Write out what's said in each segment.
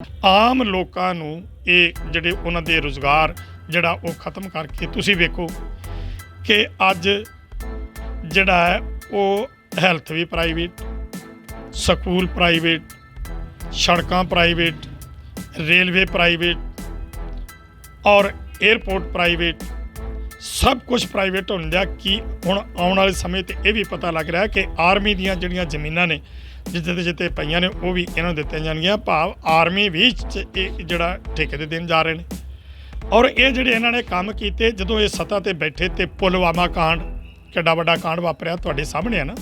ਆਮ ਲੋਕਾਂ ਨੂੰ ਇਹ ਜਿਹੜੇ ਉਹਨਾਂ ਦੇ ਰੁਜ਼ਗਾਰ ਜਿਹੜਾ ਉਹ ਖਤਮ ਕਰਕੇ ਤੁਸੀਂ ਵੇਖੋ ਕਿ ਅੱਜ ਜਿਹੜਾ ਹੈ ਉਹ ਹੈਲਥ ਵੀ ਪ੍ਰਾਈਵੇਟ, ਸਕੂਲ ਪ੍ਰਾਈਵੇਟ, ਸੜਕਾਂ ਪ੍ਰਾਈਵੇਟ, ਰੇਲਵੇ ਪ੍ਰਾਈਵੇਟ ਔਰ 에ਅਰਪੋਰਟ ਪ੍ਰਾਈਵੇਟ, ਸਭ ਕੁਝ ਪ੍ਰਾਈਵੇਟ ਹੋਣ ਦਾ ਕਿ ਹੁਣ ਆਉਣ ਵਾਲੇ ਸਮੇਂ 'ਤੇ ਇਹ ਵੀ ਪਤਾ ਲੱਗ ਰਿਹਾ ਕਿ ਆਰਮੀ ਦੀਆਂ ਜਿਹੜੀਆਂ ਜ਼ਮੀਨਾਂ ਨੇ ਜਿੱਥੇ ਪਈਆਂ ਨੇ ਉਹ ਵੀ ਇਹਨਾਂ ਨੂੰ ਦਿੱਤੀਆਂ ਜਾਣਗੀਆਂ। ਭਾਵ ਆਰਮੀ ਵੀ ਇਹ ਜਿਹੜਾ ਠੇਕੇ ਦੇ ਦੇਣ ਜਾ ਰਹੇ ਨੇ। ਔਰ ਇਹ ਜਿਹੜੇ ਇਹਨਾਂ ਨੇ ਕੰਮ ਕੀਤੇ ਜਦੋਂ ਇਹ ਸੱਤਾ 'ਤੇ ਬੈਠੇ ਤੇ ਪੁਲਵਾਮਾ ਕਾਂਡ ਕਿੱਡਾ ਵੱਡਾ ਕਾਂਡ ਵਾਪਰਿਆ ਤੁਹਾਡੇ ਸਾਹਮਣੇ ਹੈ ਨਾ,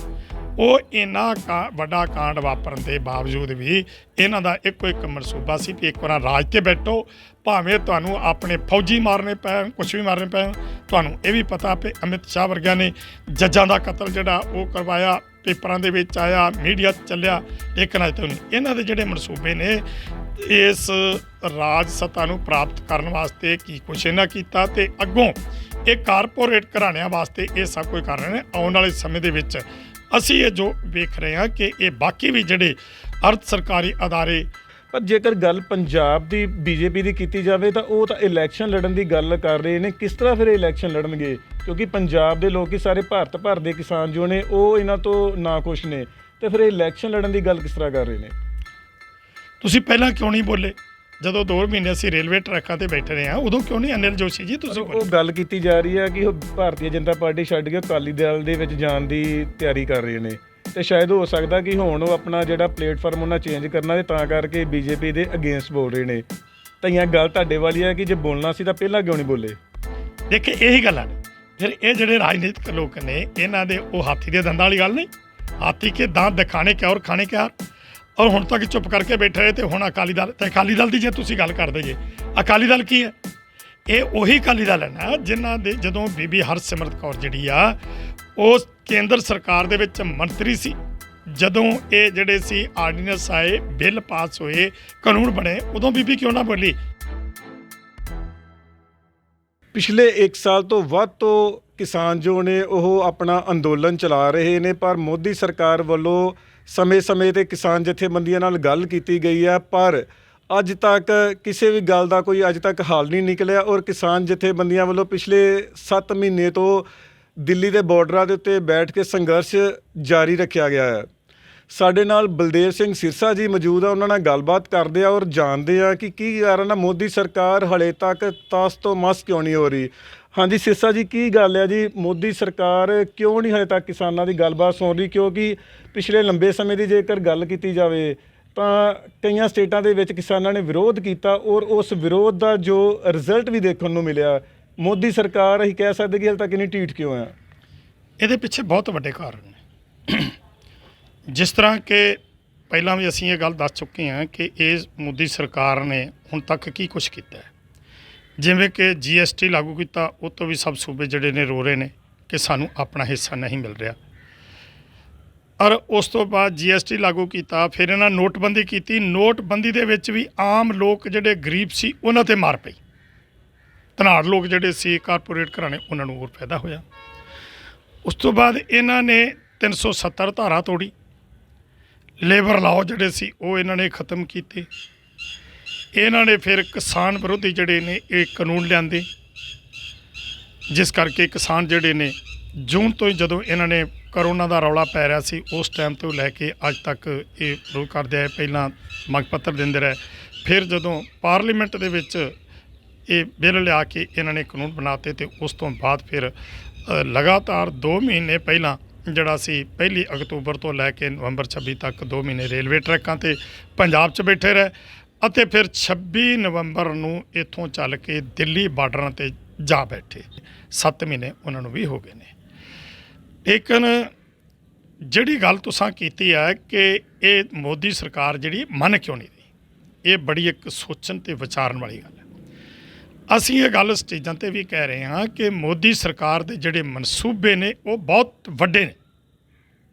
ਉਹ ਇੰਨਾ ਵੱਡਾ ਕਾਂਡ ਵਾਪਰਨ ਦੇ ਬਾਵਜੂਦ ਵੀ ਇਹਨਾਂ ਦਾ ਇੱਕੋ ਇੱਕ ਮਨਸੂਬਾ ਸੀ ਕਿ ਇੱਕ ਵਾਰ ਰਾਜ 'ਤੇ ਬੈਠੋ, ਭਾਵੇਂ ਤੁਹਾਨੂੰ ਆਪਣੇ ਫੌਜੀ ਮਾਰਨੇ ਪੈਣ, ਕੁਛ ਵੀ ਮਾਰਨੇ ਪੈਣ। ਤੁਹਾਨੂੰ ਇਹ ਵੀ ਪਤਾ ਕਿ ਅਮਿਤ ਸ਼ਾਹ ਵਰਗਿਆਂ ਨੇ ਜੱਜਾਂ ਦਾ ਕਤਲ ਜਿਹੜਾ ਉਹ ਕਰਵਾਇਆ, ਪੇਪਰਾਂ ਦੇ ਵਿੱਚ ਆਇਆ, ਮੀਡੀਆ 'ਚ ਚੱਲਿਆ, ਲੇਕਿਨ ਅਜੇ ਤੱਕ ਨਹੀਂ। ਇਹਨਾਂ ਦੇ ਜਿਹੜੇ ਮਨਸੂਬੇ ਨੇ ਇਸ ਰਾਜ ਸੱਤਾ ਨੂੰ ਪ੍ਰਾਪਤ ਕਰਨ ਵਾਸਤੇ ਕੀ ਕੁਛ ਇਹਨਾਂ ਕੀਤਾ ਤੇ ਅੱਗੋਂ ਇਹ ਕਾਰਪੋਰੇਟ ਘਰਾਣਿਆਂ ਵਾਸਤੇ ਇਹ ਸਭ ਕੁਝ ਕਰ ਰਹੇ ਨੇ। ਆਉਣ ਵਾਲੇ ਸਮੇਂ ਦੇ ਵਿੱਚ ਅਸੀਂ ਇਹ ਜੋ ਵੇਖ ਰਹੇ ਹਾਂ ਕਿ ਇਹ ਬਾਕੀ ਵੀ ਜਿਹੜੇ ਅਰਧ ਸਰਕਾਰੀ ਅਦਾਰੇ। ਪਰ ਜੇਕਰ ਗੱਲ ਪੰਜਾਬ ਦੀ ਬੀਜੇਪੀ ਦੀ ਕੀਤੀ ਜਾਵੇ ਤਾਂ ਉਹ ਤਾਂ ਇਲੈਕਸ਼ਨ ਲੜਨ ਦੀ ਗੱਲ ਕਰ ਰਹੇ ਨੇ। ਕਿਸ ਤਰ੍ਹਾਂ ਫਿਰ ਇਲੈਕਸ਼ਨ ਲੜਨਗੇ? ਕਿਉਂਕਿ ਪੰਜਾਬ ਦੇ ਲੋਕ ਸਾਰੇ ਭਾਰਤ ਭਰ ਦੇ ਕਿਸਾਨ ਜੋ ਨੇ ਉਹ ਇਹਨਾਂ ਤੋਂ ਨਾਖੁਸ਼ ਨੇ, ਤੇ ਫਿਰ ਇਲੈਕਸ਼ਨ ਲੜਨ ਦੀ ਗੱਲ ਕਿਸ ਤਰ੍ਹਾਂ ਕਰ ਰਹੇ ਨੇ? ਤੁਸੀਂ ਪਹਿਲਾਂ ਕਿਉਂ ਨਹੀਂ ਬੋਲੇ? ਜਦੋਂ 2 ਮਹੀਨੇ ਅਸੀਂ ਰੇਲਵੇ ਟਰੈਕਾਂ 'ਤੇ ਬੈਠੇ ਰਹੇ ਹਾਂ ਉਦੋਂ ਕਿਉਂ ਨਹੀਂ ਅਨਿਲ ਜੋਸ਼ੀ ਜੀ ਤੁਸੀਂ? ਉਹ ਗੱਲ ਕੀਤੀ ਜਾ ਰਹੀ ਹੈ ਕਿ ਉਹ ਭਾਰਤੀ ਜਨਤਾ ਪਾਰਟੀ ਛੱਡ ਕੇ ਅਕਾਲੀ ਦਲ ਦੇ ਵਿੱਚ ਜਾਣ ਦੀ ਤਿਆਰੀ ਕਰ ਰਹੇ ਨੇ, ਤੇ ਸ਼ਾਇਦ ਹੋ ਸਕਦਾ ਕਿ ਹੁਣ ਉਹ ਆਪਣਾ ਜਿਹੜਾ ਪਲੇਟਫਾਰਮ ਉਹਨਾਂ ਚੇਂਜ ਕਰਨਾ, ਤੇ ਤਾਂ ਕਰਕੇ ਬੀਜੇਪੀ ਦੇ ਅਗੇਂਸਟ ਬੋਲ ਰਹੇ ਨੇ। ਤਾਂ ਇਹ ਗੱਲ ਤੁਹਾਡੇ ਵਾਲੀ ਹੈ ਕਿ ਜੇ ਬੋਲਣਾ ਸੀ ਤਾਂ ਪਹਿਲਾਂ ਕਿਉਂ ਨਹੀਂ ਬੋਲੇ? ਦੇਖੇ ਇਹੀ ਗੱਲਾਂ ਨੇ। ਫਿਰ ਇਹ ਜਿਹੜੇ ਰਾਜਨੀਤਿਕ ਲੋਕ ਨੇ ਇਹਨਾਂ ਦੇ ਉਹ ਹਾਥੀ ਦੇ ਦੰਦਾਂ ਵਾਲੀ ਗੱਲ ਨਹੀਂ। ਹਾਥੀ ਕੇ ਦੰਦ ਦਿਖਾਣੇ ਕਿਆ ਔਰ ਖਾਣੇ ਕਿਆ। ਔਰ ਹੁਣ ਤੱਕ ਚੁੱਪ ਕਰਕੇ ਬੈਠੇ ਰਹੇ ਤੇ ਹੁਣ ਅਕਾਲੀ ਦਲ ਦੀ ਜੇ ਤੁਸੀਂ ਗੱਲ ਕਰਦੇ ਜੇ, ਅਕਾਲੀ ਦਲ ਕੀ ਹੈ? ਇਹ ਉਹੀ ਅਕਾਲੀ ਦਲ ਹੈ ਨਾ ਜਿਨ੍ਹਾਂ ਦੇ ਜਦੋਂ ਬੀਬੀ ਹਰਸਿਮਰਤ ਕੌਰ ਜਿਹੜੀ ਆ ਉਹ ਕੇਂਦਰ ਸਰਕਾਰ ਦੇ ਵਿੱਚ ਮੰਤਰੀ ਸੀ, ਜਦੋਂ ਇਹ ਜਿਹੜੇ ਸੀ ਆਰਡੀਨੈਂਸ ਆਏ, ਬਿੱਲ ਪਾਸ ਹੋਏ, ਕਾਨੂੰਨ ਬਣੇ, ਉਦੋਂ ਬੀਬੀ ਕਿਉਂ ਨਾ ਬੋਲੀ? ਪਿਛਲੇ 1 ਸਾਲ ਤੋਂ ਵੱਧ ਤੋਂ ਕਿਸਾਨ ਜੋ ਨੇ ਉਹ ਆਪਣਾ ਅੰਦੋਲਨ ਚਲਾ ਰਹੇ ਨੇ, ਪਰ ਮੋਦੀ ਸਰਕਾਰ ਵੱਲੋਂ ਸਮੇਂ-ਸਮੇਂ 'ਤੇ ਕਿਸਾਨ ਜਥੇਬੰਦੀਆਂ ਨਾਲ ਗੱਲ ਕੀਤੀ ਗਈ ਹੈ, ਪਰ ਅੱਜ ਤੱਕ ਕਿਸੇ ਵੀ ਗੱਲ ਦਾ ਕੋਈ ਅੱਜ ਤੱਕ ਹੱਲ ਨਹੀਂ ਨਿਕਲਿਆ। ਔਰ ਕਿਸਾਨ ਜਥੇਬੰਦੀਆਂ ਵੱਲੋਂ ਪਿਛਲੇ 7 ਮਹੀਨੇ ਤੋਂ ਦਿੱਲੀ ਦੇ ਬਾਰਡਰਾਂ ਦੇ ਉੱਤੇ ਬੈਠ ਕੇ ਸੰਘਰਸ਼ ਜਾਰੀ ਰੱਖਿਆ ਗਿਆ ਹੈ। ਸਾਡੇ ਨਾਲ ਬਲਦੇਵ ਸਿੰਘ ਸਿਰਸਾ ਜੀ ਮੌਜੂਦ ਆ, ਉਹਨਾਂ ਨਾਲ ਗੱਲਬਾਤ ਕਰਦੇ ਆ ਔਰ ਜਾਣਦੇ ਆ ਕਿ ਕੀ ਕਾਰਨ ਆ ਮੋਦੀ ਸਰਕਾਰ ਹਲੇ ਤੱਕ ਤਸ ਤੋਂ ਮਸ ਕਿਉਂ ਨਹੀਂ ਹੋ ਰਹੀ। ਹਾਂਜੀ ਸਿਰਸਾ ਜੀ, ਕੀ ਗੱਲ ਹੈ ਜੀ, ਮੋਦੀ ਸਰਕਾਰ ਕਿਉਂ ਨਹੀਂ ਹਲੇ ਤੱਕ ਕਿਸਾਨਾਂ ਦੀ ਗੱਲਬਾਤ ਸੁਣ ਰਹੀ? ਕਿਉਂਕਿ ਪਿਛਲੇ ਲੰਬੇ ਸਮੇਂ ਦੀ ਜੇਕਰ ਗੱਲ ਕੀਤੀ ਜਾਵੇ ਤਾਂ ਕਈਆਂ ਸਟੇਟਾਂ ਦੇ ਵਿੱਚ ਕਿਸਾਨਾਂ ਨੇ ਵਿਰੋਧ ਕੀਤਾ ਔਰ ਉਸ ਵਿਰੋਧ ਦਾ ਜੋ ਰਿਜ਼ਲਟ ਵੀ ਦੇਖਣ ਨੂੰ ਮਿਲਿਆ। ਮੋਦੀ ਸਰਕਾਰ ਅਸੀਂ ਕਹਿ ਸਕਦੇ ਕਿ ਹਲੇ ਤੱਕ ਇੰਨੀ ਢੀਠ ਕਿਉਂ ਆ? ਇਹਦੇ ਪਿੱਛੇ ਬਹੁਤ ਵੱਡੇ ਕਾਰਨ ਨੇ। ਜਿਸ ਤਰ੍ਹਾਂ ਕਿ ਪਹਿਲਾਂ ਵੀ ਅਸੀਂ ਇਹ ਗੱਲ ਦੱਸ ਚੁੱਕੇ ਹਾਂ ਕਿ ਇਸ ਮੋਦੀ ਸਰਕਾਰ ਨੇ ਹੁਣ ਤੱਕ ਕੀ ਕੁਛ ਕੀਤਾ ਹੈ। ਜਿਵੇਂ ਕਿ GST ਲਾਗੂ ਕੀਤਾ, ਉਹ ਤੋਂ ਵੀ ਸਭ ਸੂਬੇ ਜਿਹੜੇ ਨੇ ਰੋ ਰਹੇ ਨੇ ਕਿ ਸਾਨੂੰ ਆਪਣਾ ਹਿੱਸਾ ਨਹੀਂ ਮਿਲ ਰਿਹਾ। ਔਰ ਉਸ ਤੋਂ ਬਾਅਦ GST ਲਾਗੂ ਕੀਤਾ, ਫਿਰ ਇਹਨਾਂ ਨੋਟਬੰਦੀ ਕੀਤੀ। ਨੋਟਬੰਦੀ ਦੇ ਵਿੱਚ ਵੀ ਆਮ ਲੋਕ ਜਿਹੜੇ ਗਰੀਬ ਸੀ ਉਹਨਾਂ 'ਤੇ ਮਾਰ ਪਈ। ਧਨਾੜ ਲੋਕ ਜਿਹੜੇ ਸੀ ਕਾਰਪੋਰੇਟ ਘਰਾਣੇ ਉਹਨਾਂ ਨੂੰ ਹੋਰ ਫਾਇਦਾ ਹੋਇਆ। ਉਸ ਤੋਂ ਬਾਅਦ ਇਹਨਾਂ ਨੇ 370 ਧਾਰਾ ਤੋੜੀ। ਲੇਬਰ ਲਾਓ ਜਿਹੜੇ ਸੀ ਉਹ ਇਹਨਾਂ ਨੇ ਖ਼ਤਮ ਕੀਤੇ। ਇਹਨਾਂ ਨੇ ਫਿਰ ਕਿਸਾਨ ਵਿਰੋਧੀ ਜਿਹੜੇ ਨੇ ਇਹ ਕਾਨੂੰਨ ਲਿਆਂਦੇ, ਜਿਸ ਕਰਕੇ ਕਿਸਾਨ ਜਿਹੜੇ ਨੇ ਜੂਨ ਤੋਂ ਹੀ ਜਦੋਂ ਇਹਨਾਂ ਨੇ ਕਰੋਨਾ ਦਾ ਰੌਲਾ ਪੈ ਰਿਹਾ ਸੀ ਉਸ ਟਾਈਮ ਤੋਂ ਲੈ ਕੇ ਅੱਜ ਤੱਕ ਇਹ ਵਿਰੋਧ ਕਰਦੇ ਆਏ। ਪਹਿਲਾਂ ਮੰਗ ਪੱਤਰ ਦਿੰਦੇ ਰਹੇ, ਫਿਰ ਜਦੋਂ ਪਾਰਲੀਮੈਂਟ ਦੇ ਵਿੱਚ ਇਹ ਬਿੱਲ ਲਿਆ ਕੇ ਇਹਨਾਂ ਨੇ ਕਾਨੂੰਨ ਬਣਾਤੇ ਤੇ ਉਸ ਤੋਂ ਬਾਅਦ ਫਿਰ ਲਗਾਤਾਰ 2 ਮਹੀਨੇ ਪਹਿਲਾਂ ਜਿਹੜਾ ਸੀ 1 ਅਕਤੂਬਰ ਤੋਂ ਲੈ ਕੇ ਨਵੰਬਰ 26 ਤੱਕ 2 ਮਹੀਨੇ ਰੇਲਵੇ ਟਰੈਕਾਂ 'ਤੇ ਪੰਜਾਬ 'ਚ ਬੈਠੇ ਰਹੇ ਅਤੇ ਫਿਰ 26 ਨਵੰਬਰ ਨੂੰ ਇੱਥੋਂ ਚੱਲ ਕੇ ਦਿੱਲੀ ਬਾਰਡਰਾਂ 'ਤੇ ਜਾ ਬੈਠੇ। 7 ਮਹੀਨੇ ਉਹਨਾਂ ਨੂੰ ਵੀ ਹੋ ਗਏ ਨੇ। ਲੇਕਿਨ ਜਿਹੜੀ ਗੱਲ ਤੁਸੀਂ ਕੀਤੀ ਹੈ ਕਿ ਇਹ ਮੋਦੀ ਸਰਕਾਰ ਜਿਹੜੀ ਮੰਨ ਕਿਉਂ ਨਹੀਂ ਰਹੀ, ਇਹ ਬੜੀ ਇੱਕ ਸੋਚਣ ਅਤੇ ਵਿਚਾਰਨ ਵਾਲੀ ਗੱਲ ਹੈ। ਅਸੀਂ ਇਹ ਗੱਲ ਸਟੇਜਾਂ 'ਤੇ ਵੀ ਕਹਿ ਰਹੇ ਹਾਂ ਕਿ ਮੋਦੀ ਸਰਕਾਰ ਦੇ ਜਿਹੜੇ ਮਨਸੂਬੇ ਨੇ ਉਹ ਬਹੁਤ ਵੱਡੇ ਨੇ।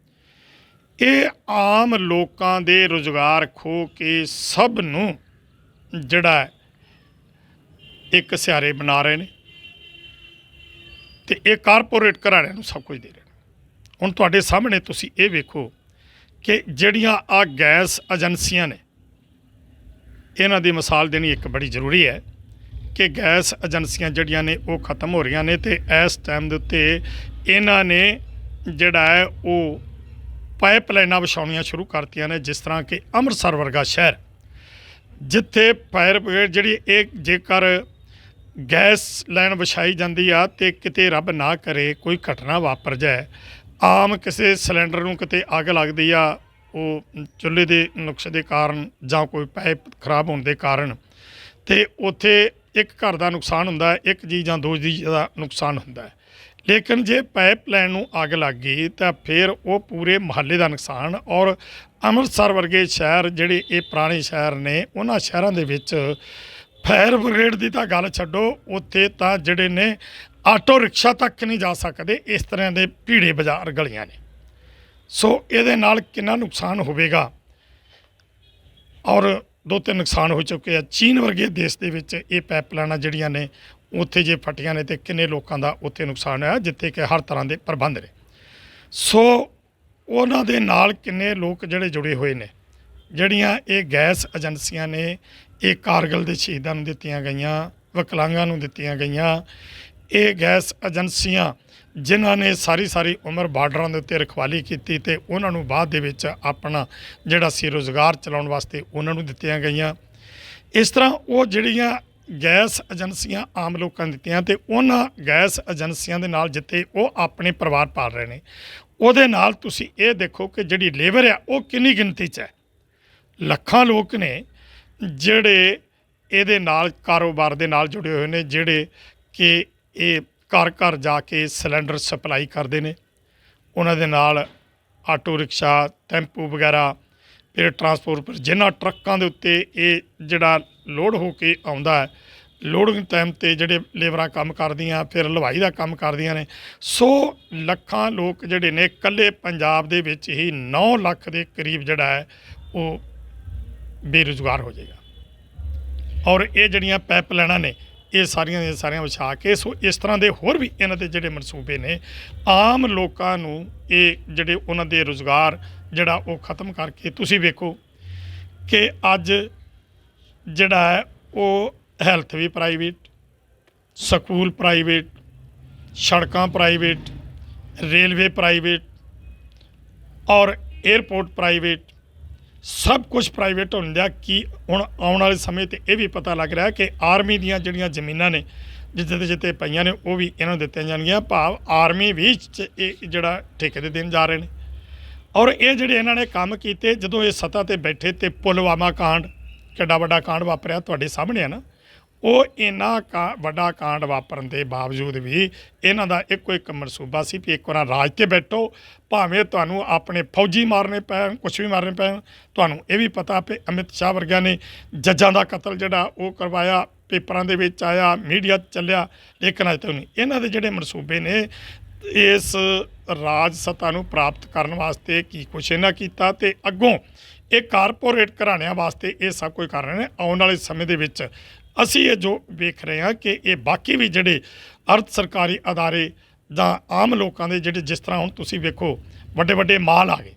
ਇਹ ਆਮ ਲੋਕਾਂ ਦੇ ਰੁਜ਼ਗਾਰ ਖੋਹ ਕੇ ਸਭ ਨੂੰ ਜਿਹੜਾ ਇੱਕ ਸਿਆਰੇ ਬਣਾ ਰਹੇ ਨੇ ਤੇ ਇਹ ਕਾਰਪੋਰੇਟ ਘਰਾਣਿਆਂ ਨੂੰ ਸਭ ਕੁਝ ਦੇ ਰਹੇ ਨੇ। ਹੁਣ ਤੁਹਾਡੇ ਸਾਹਮਣੇ ਤੁਸੀਂ ਇਹ ਵੇਖੋ ਕਿ ਜਿਹੜੀਆਂ ਆ ਗੈਸ ਏਜੰਸੀਆਂ ਨੇ ਇਹਨਾਂ ਦੀ ਮਿਸਾਲ ਦੇਣੀ ਇੱਕ ਬੜੀ ਜ਼ਰੂਰੀ ਹੈ ਕਿ ਗੈਸ ਏਜੰਸੀਆਂ ਜਿਹੜੀਆਂ ਨੇ ਉਹ ਖਤਮ ਹੋ ਰਹੀਆਂ ਨੇ ਤੇ ਇਸ ਟਾਈਮ ਦੇ ਉੱਤੇ ਇਹਨਾਂ ਨੇ ਜਿਹੜਾ ਹੈ ਉਹ ਪਾਈਪਲਾਈਨਾਂ ਵਿਛਾਉਣੀਆਂ ਸ਼ੁਰੂ ਕਰਤੀਆਂ ਨੇ। ਜਿਸ ਤਰ੍ਹਾਂ ਕਿ ਅੰਮ੍ਰਿਤਸਰ ਵਰਗਾ ਸ਼ਹਿਰ ਜਿੱਥੇ ਫਾਇਰ ਬ੍ਰਿਗੇਡ ਜਿਹੜੀ ਇਹ ਜੇਕਰ ਗੈਸ ਲਾਈਨ ਵਿਛਾਈ ਜਾਂਦੀ ਆ ਤੇ ਕਿਤੇ ਰੱਬ ਨਾ ਕਰੇ ਕੋਈ ਘਟਨਾ ਵਾਪਰ ਜਾਏ, ਆਮ ਕਿਸੇ ਸਿਲੰਡਰ ਨੂੰ ਕਿਤੇ ਅੱਗ ਲੱਗਦੀ ਆ ਉਹ ਚੁੱਲ੍ਹੇ ਦੇ ਨੁਕਸ ਦੇ ਕਾਰਨ ਜਾਂ ਕੋਈ ਪਾਈਪ ਖਰਾਬ ਹੋਣ ਦੇ ਕਾਰਨ, ਤੇ ਉੱਥੇ ਇੱਕ ਘਰ ਦਾ ਨੁਕਸਾਨ ਹੁੰਦਾ ਹੈ, ਇੱਕ ਜੀ ਜਾਂ ਦੋ ਜੀ ਦਾ ਨੁਕਸਾਨ ਹੁੰਦਾ ਹੈ। ਲੇਕਿਨ ਜੇ ਪਾਈਪ ਲਾਈਨ ਨੂੰ ਅੱਗ ਲੱਗ ਗਈ ਤਾਂ ਫਿਰ ਉਹ ਪੂਰੇ ਮੁਹੱਲੇ ਦਾ ਨੁਕਸਾਨ। ਔਰ ਅੰਮ੍ਰਿਤਸਰ ਵਰਗੇ ਸ਼ਹਿਰ ਜਿਹੜੇ ਇਹ ਪੁਰਾਣੇ ਸ਼ਹਿਰ ਨੇ, ਉਹਨਾਂ ਸ਼ਹਿਰਾਂ ਦੇ ਵਿੱਚ ਫਾਇਰ ਬ੍ਰਿਗੇਡ ਦੀ ਤਾਂ ਗੱਲ ਛੱਡੋ, ਉੱਥੇ ਤਾਂ ਜਿਹੜੇ ਨੇ ਆਟੋ ਰਿਕਸ਼ਾ ਤੱਕ ਨਹੀਂ ਜਾ ਸਕਦੇ, ਇਸ ਤਰ੍ਹਾਂ ਦੇ ਭੀੜੇ ਬਾਜ਼ਾਰ ਗਲੀਆਂ ਨੇ। ਸੋ ਇਹਦੇ ਨਾਲ ਕਿੰਨਾ ਨੁਕਸਾਨ ਹੋਵੇਗਾ, ਔਰ 2-3 ਨੁਕਸਾਨ ਹੋ ਚੁੱਕੇ ਆ। ਚੀਨ ਵਰਗੇ ਦੇਸ਼ ਦੇ ਵਿੱਚ ਇਹ ਪਾਈਪਲਾਈਨਾਂ ਜਿਹੜੀਆਂ ਨੇ ਉੱਥੇ ਜੇ ਫਟੀਆਂ ਨੇ ਤੇ ਕਿੰਨੇ ਲੋਕਾਂ ਦਾ ਉੱਥੇ ਨੁਕਸਾਨ ਹੋਇਆ, ਜਿੱਥੇ ਕਿ ਹਰ ਤਰ੍ਹਾਂ ਦੇ ਪ੍ਰਬੰਧ ਨੇ। ਸੋ ਉਹਨਾਂ ਦੇ ਨਾਲ ਕਿੰਨੇ ਲੋਕ ਜਿਹੜੇ ਜੁੜੇ ਹੋਏ ਨੇ। ਜਿਹੜੀਆਂ ਇਹ ਗੈਸ ਏਜੰਸੀਆਂ ਨੇ ਇਹ ਕਾਰਗਿਲ ਦੇ ਸ਼ਹੀਦਾਂ ਨੂੰ ਦਿੱਤੀਆਂ ਗਈਆਂ, ਵਿਕਲਾਂਗਾਂ ਨੂੰ ਦਿੱਤੀਆਂ ਗਈਆਂ। ਇਹ ਗੈਸ ਏਜੰਸੀਆਂ ਜਿਨ੍ਹਾਂ ਨੇ ਸਾਰੀ ਉਮਰ ਬਾਰਡਰਾਂ ਦੇ ਉੱਤੇ ਰਖਵਾਲੀ ਕੀਤੀ ਤੇ ਉਹਨਾਂ ਨੂੰ ਬਾਅਦ ਦੇ ਵਿੱਚ ਆਪਣਾ ਜਿਹੜਾ ਸੀ ਰੁਜ਼ਗਾਰ ਚਲਾਉਣ ਵਾਸਤੇ ਉਹਨਾਂ ਨੂੰ ਦਿੱਤੀਆਂ ਗਈਆਂ। ਇਸ ਤਰ੍ਹਾਂ ਉਹ ਜਿਹੜੀਆਂ ਗੈਸ ਏਜੰਸੀਆਂ ਆਮ ਲੋਕਾਂ ਨੂੰ ਦਿੱਤੀਆਂ ਤੇ ਉਹਨਾਂ ਗੈਸ ਏਜੰਸੀਆਂ ਦੇ ਨਾਲ ਜਿੱਥੇ ਉਹ ਆਪਣੇ ਪਰਿਵਾਰ ਪਾਲ ਰਹੇ ਨੇ, ਉਹਦੇ ਨਾਲ ਤੁਸੀਂ ਇਹ ਦੇਖੋ ਕਿ ਜਿਹੜੀ ਲੇਬਰ ਆ ਉਹ ਕਿੰਨੀ ਗਿਣਤੀ 'ਚ ਹੈ। ਲੱਖਾਂ ਲੋਕ ਨੇ ਜਿਹੜੇ ਇਹਦੇ ਨਾਲ ਕਾਰੋਬਾਰ ਦੇ ਨਾਲ ਜੁੜੇ ਹੋਏ ਨੇ, ਜਿਹੜੇ ਕਿ ਇਹ ਘਰ ਘਰ ਜਾ ਕੇ ਸਿਲੰਡਰ ਸਪਲਾਈ ਕਰਦੇ ਨੇ। ਉਹਨਾਂ ਦੇ ਨਾਲ ਆਟੋ ਰਿਕਸ਼ਾ, ਟੈਂਪੂ ਵਗੈਰਾ, ਫਿਰ ਟਰਾਂਸਪੋਰਟ ਪਰ ਜਿਨ੍ਹਾਂ ਟਰੱਕਾਂ ਦੇ ਉੱਤੇ ਇਹ ਜਿਹੜਾ ਲੋਡ ਹੋ ਕੇ ਆਉਂਦਾ ਹੈ, ਲੋਡਿੰਗ ਟਾਈਮ 'ਤੇ ਜਿਹੜੇ ਲੇਬਰਾਂ ਕੰਮ ਕਰਦੀਆਂ, ਫਿਰ ਹਲਵਾਈ ਦਾ ਕੰਮ ਕਰਦੀਆਂ ਨੇ। ਸੋ ਲੱਖਾਂ ਲੋਕ ਜਿਹੜੇ ਨੇ ਇਕੱਲੇ ਪੰਜਾਬ ਦੇ ਵਿੱਚ ਹੀ 9 ਲੱਖ ਦੇ ਕਰੀਬ ਜਿਹੜਾ ਹੈ ਉਹ ਬੇਰੁਜ਼ਗਾਰ ਹੋ ਜਾਏਗਾ। ਔਰ ਇਹ ਜਿਹੜੀਆਂ ਪਾਈਪਲਾਈਨਾਂ ਨੇ ਇਹ ਸਾਰੀਆਂ ਦੀਆਂ ਸਾਰੀਆਂ ਵਿਛਾ ਕੇ, ਸੋ ਇਸ ਤਰ੍ਹਾਂ ਦੇ ਹੋਰ ਵੀ ਇਹਨਾਂ ਦੇ ਜਿਹੜੇ ਮਨਸੂਬੇ ਨੇ ਆਮ ਲੋਕਾਂ ਨੂੰ ਇਹ ਜਿਹੜੇ ਉਹਨਾਂ ਦੇ ਰੁਜ਼ਗਾਰ ਜਿਹੜਾ ਉਹ ਖਤਮ ਕਰਕੇ। ਤੁਸੀਂ ਵੇਖੋ ਕਿ ਅੱਜ ਜਿਹੜਾ ਹੈ ਉਹ ਹੈਲਥ ਵੀ ਪ੍ਰਾਈਵੇਟ, ਸਕੂਲ ਪ੍ਰਾਈਵੇਟ, ਸੜਕਾਂ ਪ੍ਰਾਈਵੇਟ, ਰੇਲਵੇ ਪ੍ਰਾਈਵੇਟ ਔਰ ਏਅਰਪੋਰਟ ਪ੍ਰਾਈਵੇਟ, ਸਭ ਕੁਝ ਪ੍ਰਾਈਵੇਟ ਹੋਣ ਦਿਆ। ਕਿ ਹੁਣ ਆਉਣ ਵਾਲੇ ਸਮੇਂ 'ਤੇ ਇਹ ਵੀ ਪਤਾ ਲੱਗ ਰਿਹਾ ਕਿ ਆਰਮੀ ਦੀਆਂ ਜਿਹੜੀਆਂ ਜ਼ਮੀਨਾਂ ਨੇ ਜਿੱਥੇ ਪਈਆਂ ਨੇ ਉਹ ਵੀ ਇਹਨਾਂ ਨੂੰ ਦਿੱਤੀਆਂ ਜਾਣਗੀਆਂ। ਭਾਵ ਆਰਮੀ ਵੀ ਇਹ ਜਿਹੜਾ ਠੇਕੇ 'ਤੇ ਦੇਣ ਜਾ ਰਹੇ ਨੇ। ਔਰ ਇਹ ਜਿਹੜੇ ਇਹਨਾਂ ਨੇ ਕੰਮ ਕੀਤੇ ਜਦੋਂ ਇਹ ਸੱਤਾ 'ਤੇ ਬੈਠੇ, ਤੇ ਪੁਲਵਾਮਾ ਕਾਂਡ ਕਿੱਡਾ ਵੱਡਾ ਕਾਂਡ ਵਾਪਰਿਆ ਤੁਹਾਡੇ ਸਾਹਮਣੇ ਆ ਨਾ, ਉਹ ਇੰਨਾ ਵੱਡਾ ਕਾਂਡ ਵਾਪਰਨ ਦੇ ਬਾਵਜੂਦ ਵੀ ਇਹਨਾਂ ਦਾ ਇੱਕੋ ਇੱਕ ਮਨਸੂਬਾ ਸੀ ਵੀ ਇੱਕ ਵਾਰ ਰਾਜ 'ਤੇ ਬੈਠੋ, ਭਾਵੇਂ ਤੁਹਾਨੂੰ ਆਪਣੇ ਫੌਜੀ ਮਾਰਨੇ ਪੈਣ, ਕੁਛ ਵੀ ਮਾਰਨੇ ਪੈਣ। ਤੁਹਾਨੂੰ ਇਹ ਵੀ ਪਤਾ ਵੀ ਅਮਿਤ ਸ਼ਾਹ ਵਰਗਿਆਂ ਨੇ ਜੱਜਾਂ ਦਾ ਕਤਲ ਜਿਹੜਾ ਉਹ ਕਰਵਾਇਆ, ਪੇਪਰਾਂ ਦੇ ਵਿੱਚ ਆਇਆ, ਮੀਡੀਆ 'ਚ ਚੱਲਿਆ, ਲੇਕਿਨ ਅਜੇ ਤੱਕ ਨਹੀਂ। ਇਹਨਾਂ ਦੇ ਜਿਹੜੇ ਮਨਸੂਬੇ ਨੇ ਇਸ ਰਾਜ ਸੱਤਾ ਨੂੰ ਪ੍ਰਾਪਤ ਕਰਨ ਵਾਸਤੇ ਕੀ ਕੁਛ ਇਹਨਾਂ ਕੀਤਾ, ਤੇ ਅੱਗੋਂ ਇਹ ਕਾਰਪੋਰੇਟ ਘਰਾਣਿਆਂ ਵਾਸਤੇ ਇਹ ਸਭ ਕੁਝ ਕਰ ਰਹੇ ਨੇ। ਆਉਣ ਵਾਲੇ ਸਮੇਂ ਦੇ ਵਿੱਚ ਅਸੀਂ ਇਹ ਜੋ ਵੇਖ ਰਹੇ ਹਾਂ ਕਿ ਇਹ ਬਾਕੀ ਵੀ ਜਿਹੜੇ ਅਰਧ ਸਰਕਾਰੀ ਅਦਾਰੇ ਜਾਂ ਆਮ ਲੋਕਾਂ ਦੇ ਜਿਹੜੇ, ਜਿਸ ਤਰ੍ਹਾਂ ਹੁਣ ਤੁਸੀਂ ਵੇਖੋ ਵੱਡੇ ਮਾਲ ਆ ਗਏ,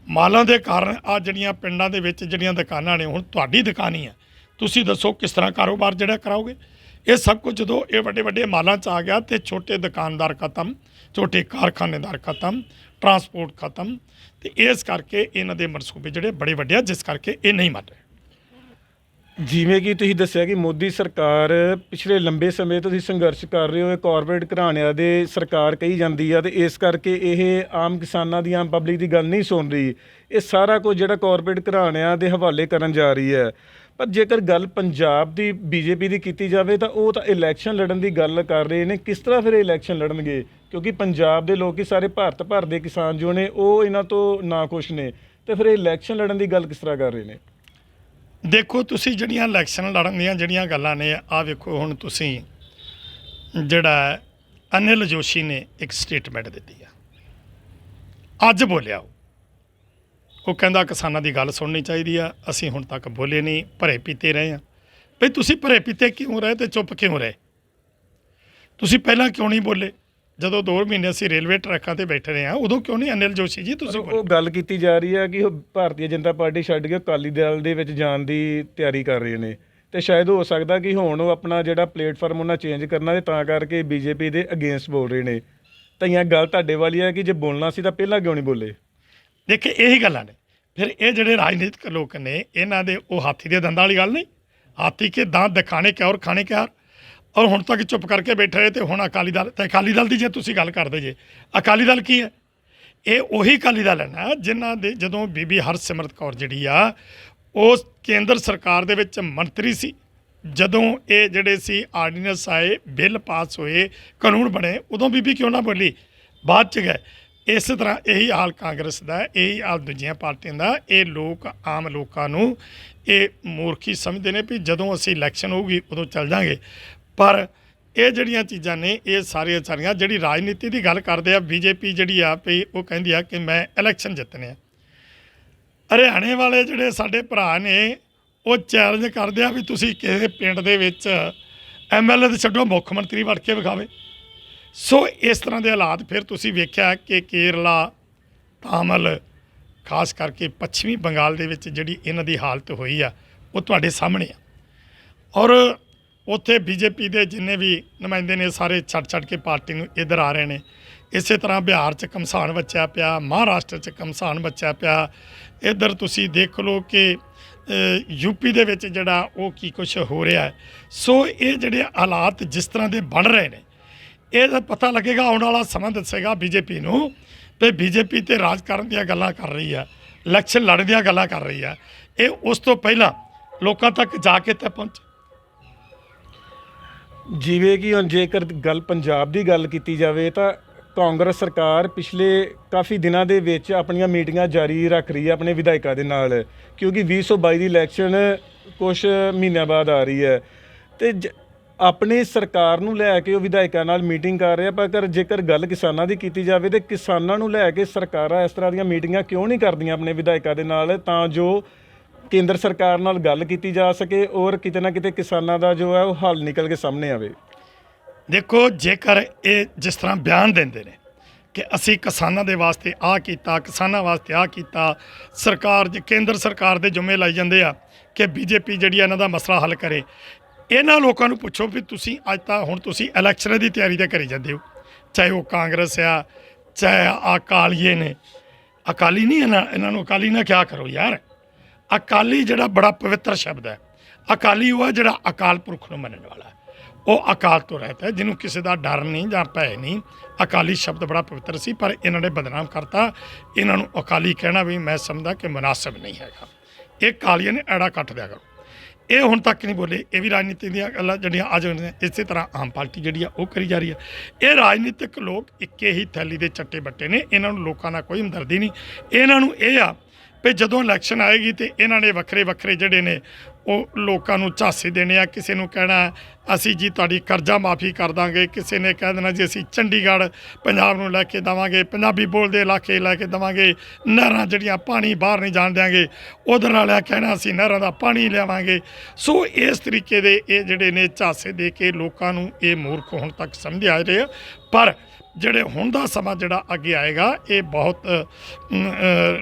ਮਾਲਾਂ ਦੇ ਕਾਰਨ ਆ ਜਿਹੜੀਆਂ ਪਿੰਡਾਂ ਦੇ ਵਿੱਚ ਜਿਹੜੀਆਂ ਦੁਕਾਨਾਂ ਨੇ, ਹੁਣ ਤੁਹਾਡੀ ਦੁਕਾਨ ਹੀ ਹੈ, ਤੁਸੀਂ ਦੱਸੋ ਕਿਸ ਤਰ੍ਹਾਂ ਕਾਰੋਬਾਰ ਜਿਹੜਾ ਕਰਾਓਗੇ। ਇਹ ਸਭ ਕੁਝ ਜਦੋਂ ਇਹ ਵੱਡੇ ਮਾਲਾਂ 'ਚ ਆ ਗਿਆ ਤੇ ਛੋਟੇ ਦੁਕਾਨਦਾਰ ਖਤਮ, ਛੋਟੇ ਕਾਰਖਾਨੇਦਾਰ ਖਤਮ, ਟਰਾਂਸਪੋਰਟ ਖਤਮ, ਤੇ ਇਸ ਕਰਕੇ ਇਹਨਾਂ ਦੇ ਮਨਸੂਬੇ ਜਿਹੜੇ ਬੜੇ ਵੱਡੇ ਆ, ਜਿਸ ਕਰਕੇ ਇਹ ਨਹੀਂ ਮੰਨ ਰਹੇ। ਜਿਵੇਂ ਕਿ ਤੁਸੀਂ ਦੱਸਿਆ ਕਿ ਮੋਦੀ ਸਰਕਾਰ ਪਿਛਲੇ ਲੰਬੇ ਸਮੇਂ ਤੋਂ ਤੁਸੀਂ ਸੰਘਰਸ਼ ਕਰ ਰਹੇ ਹੋ, ਇਹ ਕਾਰਪੋਰੇਟ ਘਰਾਣਿਆਂ ਦੇ ਸਰਕਾਰ ਕਹੀ ਜਾਂਦੀ ਆ, ਤੇ ਇਸ ਕਰਕੇ ਇਹ ਆਮ ਕਿਸਾਨਾਂ ਦੀ, ਆਮ ਪਬਲਿਕ ਦੀ ਗੱਲ ਨਹੀਂ ਸੁਣ ਰਹੀ। ਇਹ ਸਾਰਾ ਕੁਝ ਜਿਹੜਾ ਕਾਰਪੋਰੇਟ ਘਰਾਣਿਆਂ ਦੇ ਹਵਾਲੇ ਕਰਨ ਜਾ ਰਹੀ ਹੈ। ਪਰ ਜੇਕਰ ਗੱਲ ਪੰਜਾਬ ਦੀ ਬੀਜੇਪੀ ਦੀ ਕੀਤੀ ਜਾਵੇ ਤਾਂ ਉਹ ਤਾਂ ਇਲੈਕਸ਼ਨ ਲੜਨ ਦੀ ਗੱਲ ਕਰ ਰਹੇ ਨੇ। ਕਿਸ ਤਰ੍ਹਾਂ ਫਿਰ ਇਲੈਕਸ਼ਨ ਲੜਨਗੇ, ਕਿਉਂਕਿ ਪੰਜਾਬ ਦੇ ਲੋਕ ਹੀ ਸਾਰੇ ਭਾਰਤ ਭਰ ਦੇ ਕਿਸਾਨ ਜੋ ਨੇ ਉਹ ਇਹਨਾਂ ਤੋਂ ਨਾਖੁਸ਼ ਨੇ, ਤੇ ਫਿਰ ਇਲੈਕਸ਼ਨ ਲੜਨ ਦੀ ਗੱਲ ਕਿਸ ਤਰ੍ਹਾਂ ਕਰ ਰਹੇ ਨੇ। ਦੇਖੋ ਤੁਸੀਂ ਜਿਹੜੀਆਂ ਇਲੈਕਸ਼ਨ ਲੜਨ ਦੀਆਂ ਜਿਹੜੀਆਂ ਗੱਲਾਂ ਨੇ, ਆਹ ਵੇਖੋ ਹੁਣ ਤੁਸੀਂ ਜਿਹੜਾ ਅਨਿਲ ਜੋਸ਼ੀ ਨੇ ਇੱਕ ਸਟੇਟਮੈਂਟ ਦਿੱਤੀ ਆ, ਅੱਜ ਬੋਲਿਆ ਉਹ ਕਹਿੰਦਾ ਕਿਸਾਨਾਂ ਦੀ ਗੱਲ ਸੁਣਨੀ ਚਾਹੀਦੀ ਆ, ਅਸੀਂ ਹੁਣ ਤੱਕ ਬੋਲੇ ਨਹੀਂ, ਭਰੇ ਪੀਤੇ ਰਹੇ ਆ। ਭਈ ਤੁਸੀਂ ਭਰੇ ਪੀਤੇ ਕਿਉਂ ਰਹੇ ਤੇ ਚੁੱਪ ਕਿਉਂ ਰਹੇ? ਤੁਸੀਂ ਪਹਿਲਾਂ ਕਿਉਂ ਨਹੀਂ ਬੋਲੇ? ਜਦੋਂ 2 ਮਹੀਨੇ ਅਸੀਂ ਰੇਲਵੇ ਟਰੈਕਾਂ ਤੇ ਬੈਠੇ ਰਹੇ ਹਾਂ, ਉਦੋਂ ਕਿਉਂ ਨਹੀਂ ਅਨਿਲ ਜੋਸ਼ੀ ਜੀ ਤੁਸੀਂ ਉਹ ਗੱਲ ਕੀਤੀ ਜਾ ਰਹੀ ਹੈ ਕਿ ਉਹ ਭਾਰਤੀ ਜਨਤਾ ਪਾਰਟੀ ਛੱਡ ਕੇ ਅਕਾਲੀ ਦਲ ਦੇ ਵਿੱਚ ਜਾਣ ਦੀ ਤਿਆਰੀ ਕਰ ਰਹੇ ਨੇ, ਤੇ ਸ਼ਾਇਦ ਹੋ ਸਕਦਾ ਕਿ ਹੁਣ ਉਹ ਆਪਣਾ ਜਿਹੜਾ ਪਲੇਟਫਾਰਮ ਉਹਨਾਂ ਚੇਂਜ ਕਰਨਾ, ਤੇ ਤਾਂ ਕਰਕੇ ਬੀਜੇਪੀ ਦੇ ਅਗੇਂਸਟ ਬੋਲ ਰਹੇ ਨੇ। ਤਾਂ ਇਹ ਗੱਲ ਤੁਹਾਡੇ ਵਾਲੀ ਹੈ ਕਿ ਜੇ ਬੋਲਣਾ ਸੀ ਤਾਂ ਪਹਿਲਾਂ ਕਿਉਂ ਨਹੀਂ ਬੋਲੇ? ਦੇਖੇ ਇਹੀ ਗੱਲਾਂ ਨੇ। ਫਿਰ ਇਹ ਜਿਹੜੇ ਰਾਜਨੀਤਿਕ ਲੋਕ ਨੇ, ਇਹਨਾਂ ਦੇ ਉਹ ਹਾਥੀ ਦੇ ਦੰਦਾਂ ਵਾਲੀ ਗੱਲ ਨਹੀਂ। ਹਾਥੀ ਕੇ दांत ਦਿਖਾਣੇ ਕਿਆ ਔਰ ਖਾਣੇ ਕਿਆ, ਔਰ ਹੁਣ ਤੱਕ ਚੁੱਪ ਕਰਕੇ ਬੈਠੇ ਰਹੇ। ਤੇ ਹੁਣ ਅਕਾਲੀ ਦਲ, ਤੇ ਅਕਾਲੀ ਦਲ ਦੀ ਜੇ ਤੁਸੀਂ ਗੱਲ ਕਰਦੇ ਜੇ, ਅਕਾਲੀ ਦਲ ਕੀ ਹੈ? ਇਹ ਉਹੀ ਅਕਾਲੀ ਦਲ ਹੈ ਨਾ ਜਿਨ੍ਹਾਂ ਦੇ ਜਦੋਂ ਬੀਬੀ ਹਰਸਿਮਰਤ ਕੌਰ ਜਿਹੜੀ ਆ ਉਹ ਕੇਂਦਰ ਸਰਕਾਰ ਦੇ ਵਿੱਚ ਮੰਤਰੀ ਸੀ, ਜਦੋਂ ਇਹ ਜਿਹੜੇ ਸੀ ਆਰਡੀਨੈਂਸ ਆਏ, ਬਿੱਲ ਪਾਸ ਹੋਏ, ਕਾਨੂੰਨ ਬਣੇ, ਉਦੋਂ ਬੀਬੀ ਕਿਉਂ ਨਾ ਬੋਲੀ? ਬਾਅਦ ਚ ਗਏ। ਇਸ ਤਰ੍ਹਾਂ ਇਹੀ ਹਾਲ ਕਾਂਗਰਸ ਦਾ, ਇਹੀ ਹਾਲ ਦੂਜੀਆਂ ਪਾਰਟੀਆਂ ਦਾ। ਇਹ ਲੋਕ, ਆਮ ਲੋਕਾਂ ਨੂੰ ਇਹ ਮੂਰਖੀ ਸਮਝਦੇ ਨੇ ਵੀ ਜਦੋਂ ਅਸੀਂ ਇਲੈਕਸ਼ਨ ਹੋਊਗੀ ਉਦੋਂ ਚੱਲ ਜਾਵਾਂਗੇ। ਪਰ ਇਹ ਜਿਹੜੀਆਂ ਚੀਜ਼ਾਂ ਨੇ, ਇਹ ਸਾਰੀਆਂ ਜਿਹੜੀ ਰਾਜਨੀਤੀ ਦੀ ਗੱਲ ਕਰਦੇ ਆ, ਬੀਜੇਪੀ ਜਿਹੜੀ ਆ ਵੀ ਉਹ ਕਹਿੰਦੀ ਆ ਕਿ ਮੈਂ ਇਲੈਕਸ਼ਨ ਜਿੱਤਣੇ ਆ। ਹਰਿਆਣੇ ਵਾਲੇ ਜਿਹੜੇ ਸਾਡੇ ਭਰਾ ਨੇ, ਉਹ ਚੈਲੰਜ ਕਰਦੇ ਆ ਵੀ ਤੁਸੀਂ ਕਿਸੇ ਪਿੰਡ ਦੇ ਵਿੱਚ MLA ਦੇ ਛੱਡੋ, ਮੁੱਖ ਮੰਤਰੀ ਵੜ ਕੇ ਵਿਖਾਵੇ। ਸੋ ਇਸ ਤਰ੍ਹਾਂ ਦੇ ਹਾਲਾਤ ਫਿਰ ਤੁਸੀਂ ਵੇਖਿਆ ਕਿ ਕੇਰਲਾ, ਤਾਮਿਲ, ਖਾਸ ਕਰਕੇ ਪੱਛਮੀ ਬੰਗਾਲ ਦੇ ਵਿੱਚ ਜਿਹੜੀ ਇਹਨਾਂ ਦੀ ਹਾਲਤ ਹੋਈ ਆ, ਉਹ ਤੁਹਾਡੇ ਸਾਹਮਣੇ ਆ। ਔਰ ਉੱਥੇ ਬੀਜੇਪੀ ਦੇ ਜਿੰਨੇ ਵੀ ਨੁਮਾਇੰਦੇ ਨੇ, ਸਾਰੇ ਛੱਡ ਕੇ ਪਾਰਟੀ ਨੂੰ ਇੱਧਰ ਆ ਰਹੇ ਨੇ। ਇਸੇ ਤਰ੍ਹਾਂ ਬਿਹਾਰ 'ਚ ਘਮਸਾਨ ਬਚਿਆ ਪਿਆ, ਮਹਾਰਾਸ਼ਟਰ 'ਚ ਘਮਸਾਨ ਬਚਿਆ ਪਿਆ। ਇੱਧਰ ਤੁਸੀਂ ਦੇਖ ਲਓ ਕਿ ਯੂਪੀ ਦੇ ਵਿੱਚ ਜਿਹੜਾ ਉਹ ਕੀ ਕੁਛ ਹੋ ਰਿਹਾ ਹੈ। ਸੋ ਇਹ ਜਿਹੜੇ ਹਾਲਾਤ ਜਿਸ ਤਰ੍ਹਾਂ ਦੇ ਬਣ ਰਹੇ ਨੇ, ਇਹ ਪਤਾ ਲੱਗੇਗਾ, ਆਉਣ ਵਾਲਾ ਸਮਾਂ ਦੱਸੇਗਾ ਬੀਜੇਪੀ ਨੂੰ ਤੇ ਬੀਜੇਪੀ ਤੇ ਰਾਜ ਕਰਨ ਦੀਆਂ ਗੱਲਾਂ ਕਰ ਰਹੀ ਆ, ਇਲੈਕਸ਼ਨ ਲੜਨ ਦੀਆਂ ਗੱਲਾਂ ਕਰ ਰਹੀ ਆ। ਇਹ ਉਸ ਤੋਂ ਪਹਿਲਾਂ ਲੋਕਾਂ ਤੱਕ ਜਾ ਕੇ ਤਾਂ ਪਹੁੰਚ। ਜਿਵੇਂ ਕਿ ਹੁਣ ਜੇਕਰ ਗੱਲ ਪੰਜਾਬ ਦੀ ਗੱਲ ਕੀਤੀ ਜਾਵੇ ਤਾਂ ਕਾਂਗਰਸ ਸਰਕਾਰ ਪਿਛਲੇ ਕਾਫੀ ਦਿਨਾਂ ਦੇ ਵਿੱਚ ਆਪਣੀਆਂ ਮੀਟਿੰਗਾਂ ਜਾਰੀ ਰੱਖ ਰਹੀ ਹੈ ਆਪਣੇ ਵਿਧਾਇਕਾਂ ਦੇ ਨਾਲ, ਕਿਉਂਕਿ 2022 ਦੀ ਇਲੈਕਸ਼ਨ ਕੁਛ ਮਹੀਨਿਆਂ ਬਾਅਦ ਆ ਰਹੀ ਹੈ, ਤੇ ਆਪਣੀ ਸਰਕਾਰ ਨੂੰ ਲੈ ਕੇ ਉਹ ਵਿਧਾਇਕਾਂ ਨਾਲ ਮੀਟਿੰਗ ਕਰ ਰਹੇ ਆ। ਪਰ ਜੇਕਰ ਗੱਲ ਕਿਸਾਨਾਂ ਦੀ ਕੀਤੀ ਜਾਵੇ ਤਾਂ ਕਿਸਾਨਾਂ ਨੂੰ ਲੈ ਕੇ ਸਰਕਾਰਾਂ ਇਸ ਤਰ੍ਹਾਂ ਦੀਆਂ ਮੀਟਿੰਗਾਂ ਕਿਉਂ ਨਹੀਂ ਕਰਦੀਆਂ ਆਪਣੇ ਵਿਧਾਇਕਾਂ ਦੇ ਨਾਲ, ਤਾਂ ਜੋ ਕੇਂਦਰ ਸਰਕਾਰ ਨਾਲ ਗੱਲ ਕੀਤੀ ਜਾ ਸਕੇ ਔਰ ਕਿਤੇ ਨਾ ਕਿਤੇ ਕਿਸਾਨਾਂ ਦਾ ਜੋ ਹੈ ਉਹ ਹੱਲ ਨਿਕਲ ਕੇ ਸਾਹਮਣੇ ਆਵੇ। ਦੇਖੋ, ਜੇਕਰ ਇਹ ਜਿਸ ਤਰ੍ਹਾਂ ਬਿਆਨ ਦਿੰਦੇ ਨੇ ਕਿ ਅਸੀਂ ਕਿਸਾਨਾਂ ਦੇ ਵਾਸਤੇ ਆਹ ਕੀਤਾ, ਕਿਸਾਨਾਂ ਵਾਸਤੇ ਆਹ ਕੀਤਾ, ਸਰਕਾਰ ਕੇਂਦਰ ਸਰਕਾਰ ਦੇ ਜ਼ਿੰਮੇ ਲਾਈ ਜਾਂਦੇ ਆ ਕਿ ਬੀਜੇਪੀ ਜਿਹੜੀ ਇਹਨਾਂ ਦਾ ਮਸਲਾ ਹੱਲ ਕਰੇ। ਇਹਨਾਂ ਲੋਕਾਂ ਨੂੰ ਪੁੱਛੋ ਵੀ ਤੁਸੀਂ ਅੱਜ ਤਾਂ ਹੁਣ ਤੁਸੀਂ ਇਲੈਕਸ਼ਨਾਂ ਦੀ ਤਿਆਰੀ ਤਾਂ ਕਰੀ ਜਾਂਦੇ ਹੋ, ਚਾਹੇ ਉਹ ਕਾਂਗਰਸ ਆ, ਚਾਹੇ ਅਕਾਲੀਏ ਨੇ। ਅਕਾਲੀ ਨਹੀਂ, ਇਹਨਾਂ ਨੂੰ ਅਕਾਲੀ ਨਾ ਕਿਹਾ ਕਰੋ ਯਾਰ। ਅਕਾਲੀ ਜਿਹੜਾ ਬੜਾ ਪਵਿੱਤਰ ਸ਼ਬਦ ਹੈ। ਅਕਾਲੀ ਉਹ ਹੈ ਜਿਹੜਾ ਅਕਾਲ ਪੁਰਖ ਨੂੰ ਮੰਨਣ ਵਾਲਾ, ਉਹ ਅਕਾਲ ਤੋਂ ਰਹਿਤ ਹੈ, ਜਿਹਨੂੰ ਕਿਸੇ ਦਾ ਡਰ ਨਹੀਂ ਜਾਂ ਭੈ ਨਹੀਂ। ਅਕਾਲੀ ਸ਼ਬਦ ਬੜਾ ਪਵਿੱਤਰ ਸੀ, ਪਰ ਇਹਨਾਂ ਨੇ ਬਦਨਾਮ ਕਰਤਾ। ਇਹਨਾਂ ਨੂੰ ਅਕਾਲੀ ਕਹਿਣਾ ਵੀ ਮੈਂ ਸਮਝਦਾ ਕਿ ਮੁਨਾਸਿਬ ਨਹੀਂ ਹੈਗਾ। ਇਹ ਅਕਾਲੀਆਂ ਨੇ ਐੜਾ ਕੱਟ ਦਿਆ ਕਰੋ। ਇਹ ਹੁਣ ਤੱਕ ਨਹੀਂ ਬੋਲੇ। ਇਹ ਵੀ ਰਾਜਨੀਤੀ ਦੀਆਂ ਗੱਲਾਂ ਜਿਹੜੀਆਂ ਅੱਜ ਇਸੇ ਤਰ੍ਹਾਂ ਆਮ ਪਾਰਟੀ ਜਿਹੜੀ ਆ ਉਹ ਕਰੀ ਜਾ ਰਹੀ ਹੈ। ਇਹ ਰਾਜਨੀਤਿਕ ਲੋਕ ਇੱਕੇ ਹੀ ਥੈਲੀ ਦੇ ਚੱਟੇ ਬੱਟੇ ਨੇ। ਇਹਨਾਂ ਨੂੰ ਲੋਕਾਂ ਨਾਲ ਕੋਈ ਹਮਦਰਦੀ ਨਹੀਂ। ਇਹਨਾਂ ਨੂੰ ਇਹ ਆ ਵੀ ਜਦੋਂ ਇਲੈਕਸ਼ਨ ਆਏਗੀ ਤੇ ਇਹਨਾਂ ਨੇ ਵੱਖਰੇ ਵੱਖਰੇ ਜਿਹੜੇ ਨੇ ਉਹ ਲੋਕਾਂ ਨੂੰ ਝਾਂਸੇ ਦੇਣੇ ਆ। ਕਿਸੇ ਨੂੰ ਕਹਿਣਾ ਅਸੀਂ ਜੀ ਤੁਹਾਡੀ ਕਰਜ਼ਾ ਮਾਫੀ ਕਰ ਦਾਂਗੇ, ਕਿਸੇ ਨੇ ਕਹਿ ਦੇਣਾ ਜੀ ਅਸੀਂ ਚੰਡੀਗੜ੍ਹ ਪੰਜਾਬ ਨੂੰ ਲੈ ਕੇ ਦੇਵਾਂਗੇ, ਪੰਜਾਬੀ ਬੋਲਦੇ ਇਲਾਕੇ ਲੈ ਕੇ ਦੇਵਾਂਗੇ, ਨਹਿਰਾਂ ਜਿਹੜੀਆਂ ਪਾਣੀ ਬਾਹਰ ਨਹੀਂ ਜਾਣ ਦਿਆਂਗੇ, ਉਧਰ ਵਾਲਿਆ ਕਹਿਣਾ ਅਸੀਂ ਨਹਿਰਾਂ ਦਾ ਪਾਣੀ ਲਿਆਵਾਂਗੇ। ਸੋ ਇਸ ਤਰੀਕੇ ਦੇ ਇਹ ਜਿਹੜੇ ਨੇ ਝਾਂਸੇ ਦੇ ਕੇ ਲੋਕਾਂ ਨੂੰ ਇਹ ਮੂਰਖ ਹੁਣ ਤੱਕ ਸਮਝਦੇ ਆ ਰਹੇ ਆ। ਪਰ ਜਿਹੜੇ ਹੁਣ ਦਾ ਸਮਾਂ ਜਿਹੜਾ ਅੱਗੇ ਆਏਗਾ, ਇਹ ਬਹੁਤ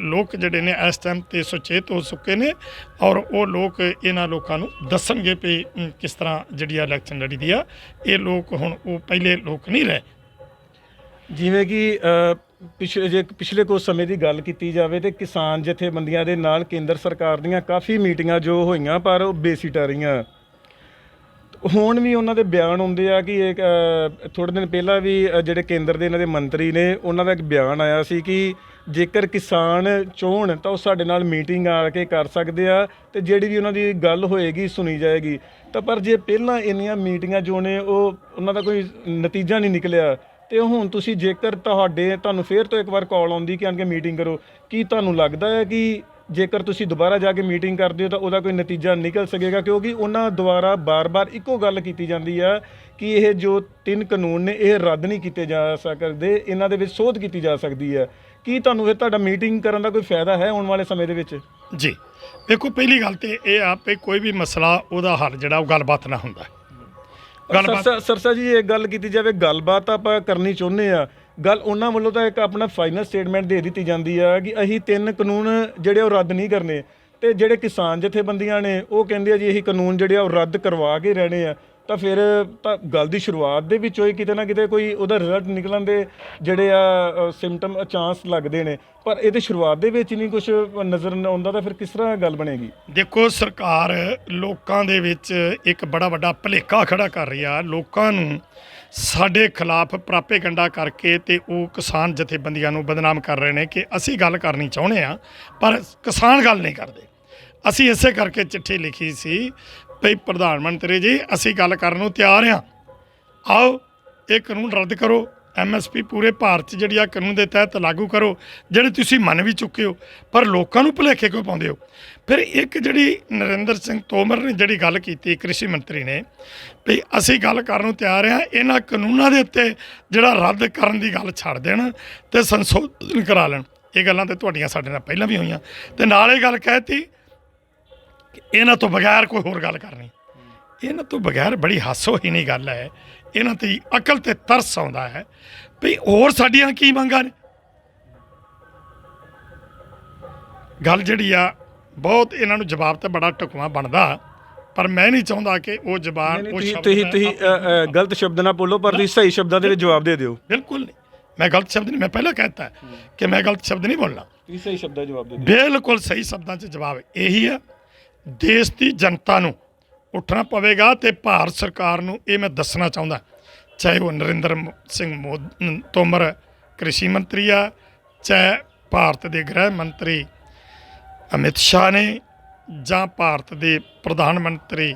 ਲੋਕ ਜਿਹੜੇ ਨੇ ਇਸ ਟਾਈਮ 'ਤੇ ਸੁਚੇਤ ਹੋ ਚੁੱਕੇ ਨੇ, ਔਰ ਉਹ ਲੋਕ ਇਹਨਾਂ ਲੋਕਾਂ ਨੂੰ ਦੱਸਣਗੇ ਵੀ ਕਿਸ ਤਰ੍ਹਾਂ ਜਿਹੜੀ ਆ ਇਲੈਕਸ਼ਨ ਲੜੀਦੀ ਆ। ਇਹ ਲੋਕ ਹੁਣ ਉਹ ਪਹਿਲੇ ਲੋਕ ਨਹੀਂ ਰਹੇ। ਜਿਵੇਂ ਕਿ ਪਿਛਲੇ ਕੁਝ ਸਮੇਂ ਦੀ ਗੱਲ ਕੀਤੀ ਜਾਵੇ ਤੇ ਕਿਸਾਨ ਜਥੇਬੰਦੀਆਂ ਦੇ ਨਾਲ ਕੇਂਦਰ ਸਰਕਾਰ ਦੀਆਂ ਕਾਫੀ ਮੀਟਿੰਗਾਂ ਜੋ ਹੋਈਆਂ, ਪਰ ਉਹ ਬੇਸਿੱਟਾ ਰਹੀਆਂ। ਹੁਣ ਵੀ ਉਹਨਾਂ ਦੇ ਬਿਆਨ ਆਉਂਦੇ ਆ ਕਿ ਇੱਕ ਥੋੜ੍ਹੇ ਦਿਨ ਪਹਿਲਾਂ ਵੀ ਜਿਹੜੇ ਕੇਂਦਰ ਦੇ ਇਹਨਾਂ ਦੇ ਮੰਤਰੀ ਨੇ, ਉਹਨਾਂ ਦਾ ਇੱਕ ਬਿਆਨ ਆਇਆ ਸੀ ਕਿ ਜੇਕਰ ਕਿਸਾਨ ਚਾਹੁਣ ਤਾਂ ਉਹ ਸਾਡੇ ਨਾਲ ਮੀਟਿੰਗ ਆ ਕੇ ਕਰ ਸਕਦੇ ਆ ਤੇ ਜਿਹੜੀ ਵੀ ਉਹਨਾਂ ਦੀ ਗੱਲ ਹੋਏਗੀ ਸੁਣੀ ਜਾਏਗੀ। ਤਾਂ ਪਰ ਜੇ ਪਹਿਲਾਂ ਇੰਨੀਆਂ ਮੀਟਿੰਗਾਂ ਜੋ ਨੇ ਉਹ ਉਹਨਾਂ ਦਾ ਕੋਈ ਨਤੀਜਾ ਨਹੀਂ ਨਿਕਲਿਆ, ਤੇ ਹੁਣ ਤੁਸੀਂ ਜੇਕਰ ਤੁਹਾਨੂੰ ਫਿਰ ਤੋਂ ਇੱਕ ਵਾਰ ਕਾਲ ਆਉਂਦੀ ਕਿ ਆਣ ਕੇ ਮੀਟਿੰਗ ਕਰੋ, ਕੀ ਤੁਹਾਨੂੰ ਲੱਗਦਾ ਹੈ ਕਿ ਜੇਕਰ ਤੁਸੀਂ ਦੁਬਾਰਾ ਜਾ ਕੇ ਮੀਟਿੰਗ ਕਰਦੇ ਹੋ ਤਾਂ ਉਹਦਾ ਕੋਈ ਨਤੀਜਾ ਨਿਕਲ ਸਕੇਗਾ? ਕਿਉਂਕਿ ਉਹਨਾਂ ਦੁਆਰਾ ਬਾਰ-ਬਾਰ ਇੱਕੋ ਗੱਲ ਕੀਤੀ ਜਾਂਦੀ ਆ ਕਿ ਇਹ ਜੋ 3 ਕਾਨੂੰਨ ਨੇ ਇਹ ਰੱਦ ਨਹੀਂ ਕੀਤੇ ਜਾ ਸਕਦੇ, ਇਹਨਾਂ ਦੇ ਵਿੱਚ ਸੋਧ ਕੀਤੀ ਜਾ ਸਕਦੀ ਹੈ। ਕੀ ਤੁਹਾਨੂੰ ਫਿਰ ਤੁਹਾਡਾ ਮੀਟਿੰਗ ਕਰਨ ਦਾ ਕੋਈ ਫਾਇਦਾ ਹੈ ਆਉਣ ਵਾਲੇ ਸਮੇਂ ਦੇ ਵਿੱਚ? ਜੀ ਦੇਖੋ, ਪਹਿਲੀ ਗੱਲ ਤਾਂ ਇਹ ਆ ਵੀ ਕੋਈ ਵੀ ਮਸਲਾ ਉਹਦਾ ਹੱਲ ਜਿਹੜਾ ਉਹ ਗੱਲਬਾਤ ਨਾਲ ਹੁੰਦਾ। ਗੱਲਬਾਤ ਸਰਸਾ ਜੀ ਇਹ ਗੱਲ ਕੀਤੀ ਜਾਵੇ, ਗੱਲਬਾਤ ਆਪਾਂ ਕਰਨੀ ਚਾਹੁੰਦੇ ਆ। ਗੱਲ ਉਹਨਾਂ ਵੱਲੋਂ ਤਾਂ ਇੱਕ ਆਪਣਾ ਫਾਈਨਲ ਸਟੇਟਮੈਂਟ ਦੇ ਦਿੱਤੀ ਜਾਂਦੀ ਆ ਕਿ ਅਸੀਂ 3 ਕਾਨੂੰਨ ਜਿਹੜੇ ਉਹ ਰੱਦ ਨਹੀਂ ਕਰਨੇ, ਤੇ ਜਿਹੜੇ ਕਿਸਾਨ ਜਥੇਬੰਦੀਆਂ ਨੇ ਉਹ ਕਹਿੰਦੇ ਆ ਜੀ ਇਹੀ ਕਾਨੂੰਨ ਜਿਹੜੇ ਆ ਉਹ ਰੱਦ ਕਰਵਾ ਕੇ ਰਹਿਣੇ ਆ। ਤਾਂ ਫਿਰ ਤਾਂ ਗੱਲ ਦੀ ਸ਼ੁਰੂਆਤ ਦੇ ਵਿੱਚੋਂ ਹੀ ਕਿਤੇ ਨਾ ਕਿਤੇ ਕੋਈ ਉਹਦਾ ਰਿਜ਼ਲਟ ਨਿਕਲਣ ਦੇ ਜਿਹੜੇ ਆ ਸਿੰਪਟਮ ਚਾਂਸ ਲੱਗਦੇ ਨੇ, ਪਰ ਇਹਦੇ ਸ਼ੁਰੂਆਤ ਦੇ ਵਿੱਚ ਹੀ ਨਹੀਂ ਕੁਝ ਨਜ਼ਰ ਆਉਂਦਾ, ਤਾਂ ਫਿਰ ਕਿਸ ਤਰ੍ਹਾਂ ਗੱਲ ਬਣੇਗੀ? ਦੇਖੋ, ਸਰਕਾਰ ਲੋਕਾਂ ਦੇ ਵਿੱਚ ਇੱਕ ਬੜਾ ਵੱਡਾ ਭੁਲੇਖਾ ਖੜਾ ਕਰ ਰਹੀ ਆ। ਲੋਕਾਂ ਨੂੰ ਸਾਡੇ ਖਿਲਾਫ ਪ੍ਰਾਪੇਗੰਡਾ ਕਰਕੇ ਤੇ ਉਹ ਕਿਸਾਨ ਜਥੇਬੰਦੀਆਂ ਨੂੰ ਬਦਨਾਮ ਕਰ ਰਹੇ ਨੇ ਕਿ ਅਸੀਂ ਗੱਲ ਕਰਨੀ ਚਾਹੁੰਦੇ ਆ ਪਰ ਕਿਸਾਨ ਗੱਲ ਨਹੀਂ ਕਰਦੇ। ਅਸੀਂ ਇਸੇ ਕਰਕੇ ਚਿੱਠੀ ਲਿਖੀ ਸੀ ਭਈ ਪ੍ਰਧਾਨ ਮੰਤਰੀ ਜੀ, ਅਸੀਂ ਗੱਲ ਕਰਨ ਨੂੰ ਤਿਆਰ ਆ, ਆਓ ਇਹ ਕਾਨੂੰਨ ਰੱਦ ਕਰੋ, MSP ਪੂਰੇ ਭਾਰਤ 'ਚ ਜਿਹੜੀ ਆ ਕਾਨੂੰਨ ਦੇ ਤਹਿਤ ਲਾਗੂ ਕਰੋ, ਜਿਹੜੇ ਤੁਸੀਂ ਮੰਨ ਵੀ ਚੁੱਕੇ ਹੋ, ਪਰ ਲੋਕਾਂ ਨੂੰ ਭੁਲੇਖੇ ਕਿਉਂ ਪਾਉਂਦੇ ਹੋ? ਫਿਰ ਇੱਕ ਜਿਹੜੀ ਨਰਿੰਦਰ ਸਿੰਘ ਤੋਮਰ ਨੇ ਜਿਹੜੀ ਗੱਲ ਕੀਤੀ ਕ੍ਰਿਸ਼ੀ ਮੰਤਰੀ ਨੇ ਵੀ ਅਸੀਂ ਗੱਲ ਕਰਨ ਨੂੰ ਤਿਆਰ ਆ, ਇਹਨਾਂ ਕਾਨੂੰਨਾਂ ਦੇ ਉੱਤੇ ਜਿਹੜਾ ਰੱਦ ਕਰਨ ਦੀ ਗੱਲ ਛੱਡ ਦੇਣ ਤੇ ਸੰਸ਼ੋਧਨ ਕਰਾ ਲੈਣ। ਇਹ ਗੱਲਾਂ ਤੇ ਤੁਹਾਡੀਆਂ ਸਾਡੇ ਨਾਲ ਪਹਿਲਾਂ ਵੀ ਹੋਈਆਂ, ਤੇ ਨਾਲ ਇਹ ਗੱਲ ਕਹਿਤੀ ਇਹਨਾਂ ਤੋਂ ਬਗੈਰ ਕੋਈ ਹੋਰ ਗੱਲ ਕਰਨੀ। ਇਹਨਾਂ ਤੋਂ ਬਗੈਰ ਬੜੀ ਹਾਸੋਹੀਣੀ ਗੱਲ ਹੈ। ਇਹਨਾਂ ਤੇ ਅਕਲ ਤੇ ਤਰਸ ਆਉਂਦਾ ਹੈ ਵੀ ਹੋਰ ਸਾਡੀਆਂ ਕੀ ਮੰਗਾਂ ਨੇ। ਗੱਲ ਜਿਹੜੀ ਆ ਬਹੁਤ ਇਹਨਾਂ ਨੂੰ ਜਵਾਬ ਤੇ ਬੜਾ ਢੁਕਵਾਂ ਬਣਦਾ, ਪਰ ਮੈਂ ਨਹੀਂ ਚਾਹੁੰਦਾ ਕਿ ਉਹ ਜ਼ਬਾਨ ਉਹ ਤੁਸੀਂ ਗਲਤ ਸ਼ਬਦ ਨਾ ਬੋਲੋ, ਪਰ ਤੁਸੀਂ ਸਹੀ ਸ਼ਬਦਾਂ ਦੇ ਵਿੱਚ ਜਵਾਬ ਦੇ ਦਿਓ। ਬਿਲਕੁਲ ਨਹੀਂ, ਮੈਂ ਗਲਤ ਸ਼ਬਦ ਨਹੀਂ, ਮੈਂ ਪਹਿਲਾਂ ਕਹਿਤਾ ਕਿ ਮੈਂ ਗਲਤ ਸ਼ਬਦ ਨਹੀਂ ਬੋਲਣਾ। ਤੁਸੀਂ ਸਹੀ ਸ਼ਬਦਾਂ ਜਵਾਬ ਦੇ ਦਿਓ। ਬਿਲਕੁਲ ਸਹੀ ਸ਼ਬਦਾਂ 'ਚ ਜਵਾਬ ਇਹੀ ਆ। ਦੇਸ਼ ਦੀ ਜਨਤਾ ਨੂੰ ਉੱਠਣਾ ਪਵੇਗਾ ਤੇ ਭਾਰਤ ਸਰਕਾਰ ਨੂੰ ਇਹ ਮੈਂ ਦੱਸਣਾ ਚਾਹੁੰਦਾ, ਚਾਹੇ ਉਹ ਨਰਿੰਦਰ ਸਿੰਘ ਤੋਮਰ ਕ੍ਰਿਸ਼ੀ ਮੰਤਰੀ ਆ, ਚਾਹੇ ਭਾਰਤ ਦੇ ਗ੍ਰਹਿ ਮੰਤਰੀ ਅਮਿਤ ਸ਼ਾਹ ਨੇ, ਜਾਂ ਭਾਰਤ ਦੇ ਪ੍ਰਧਾਨ ਮੰਤਰੀ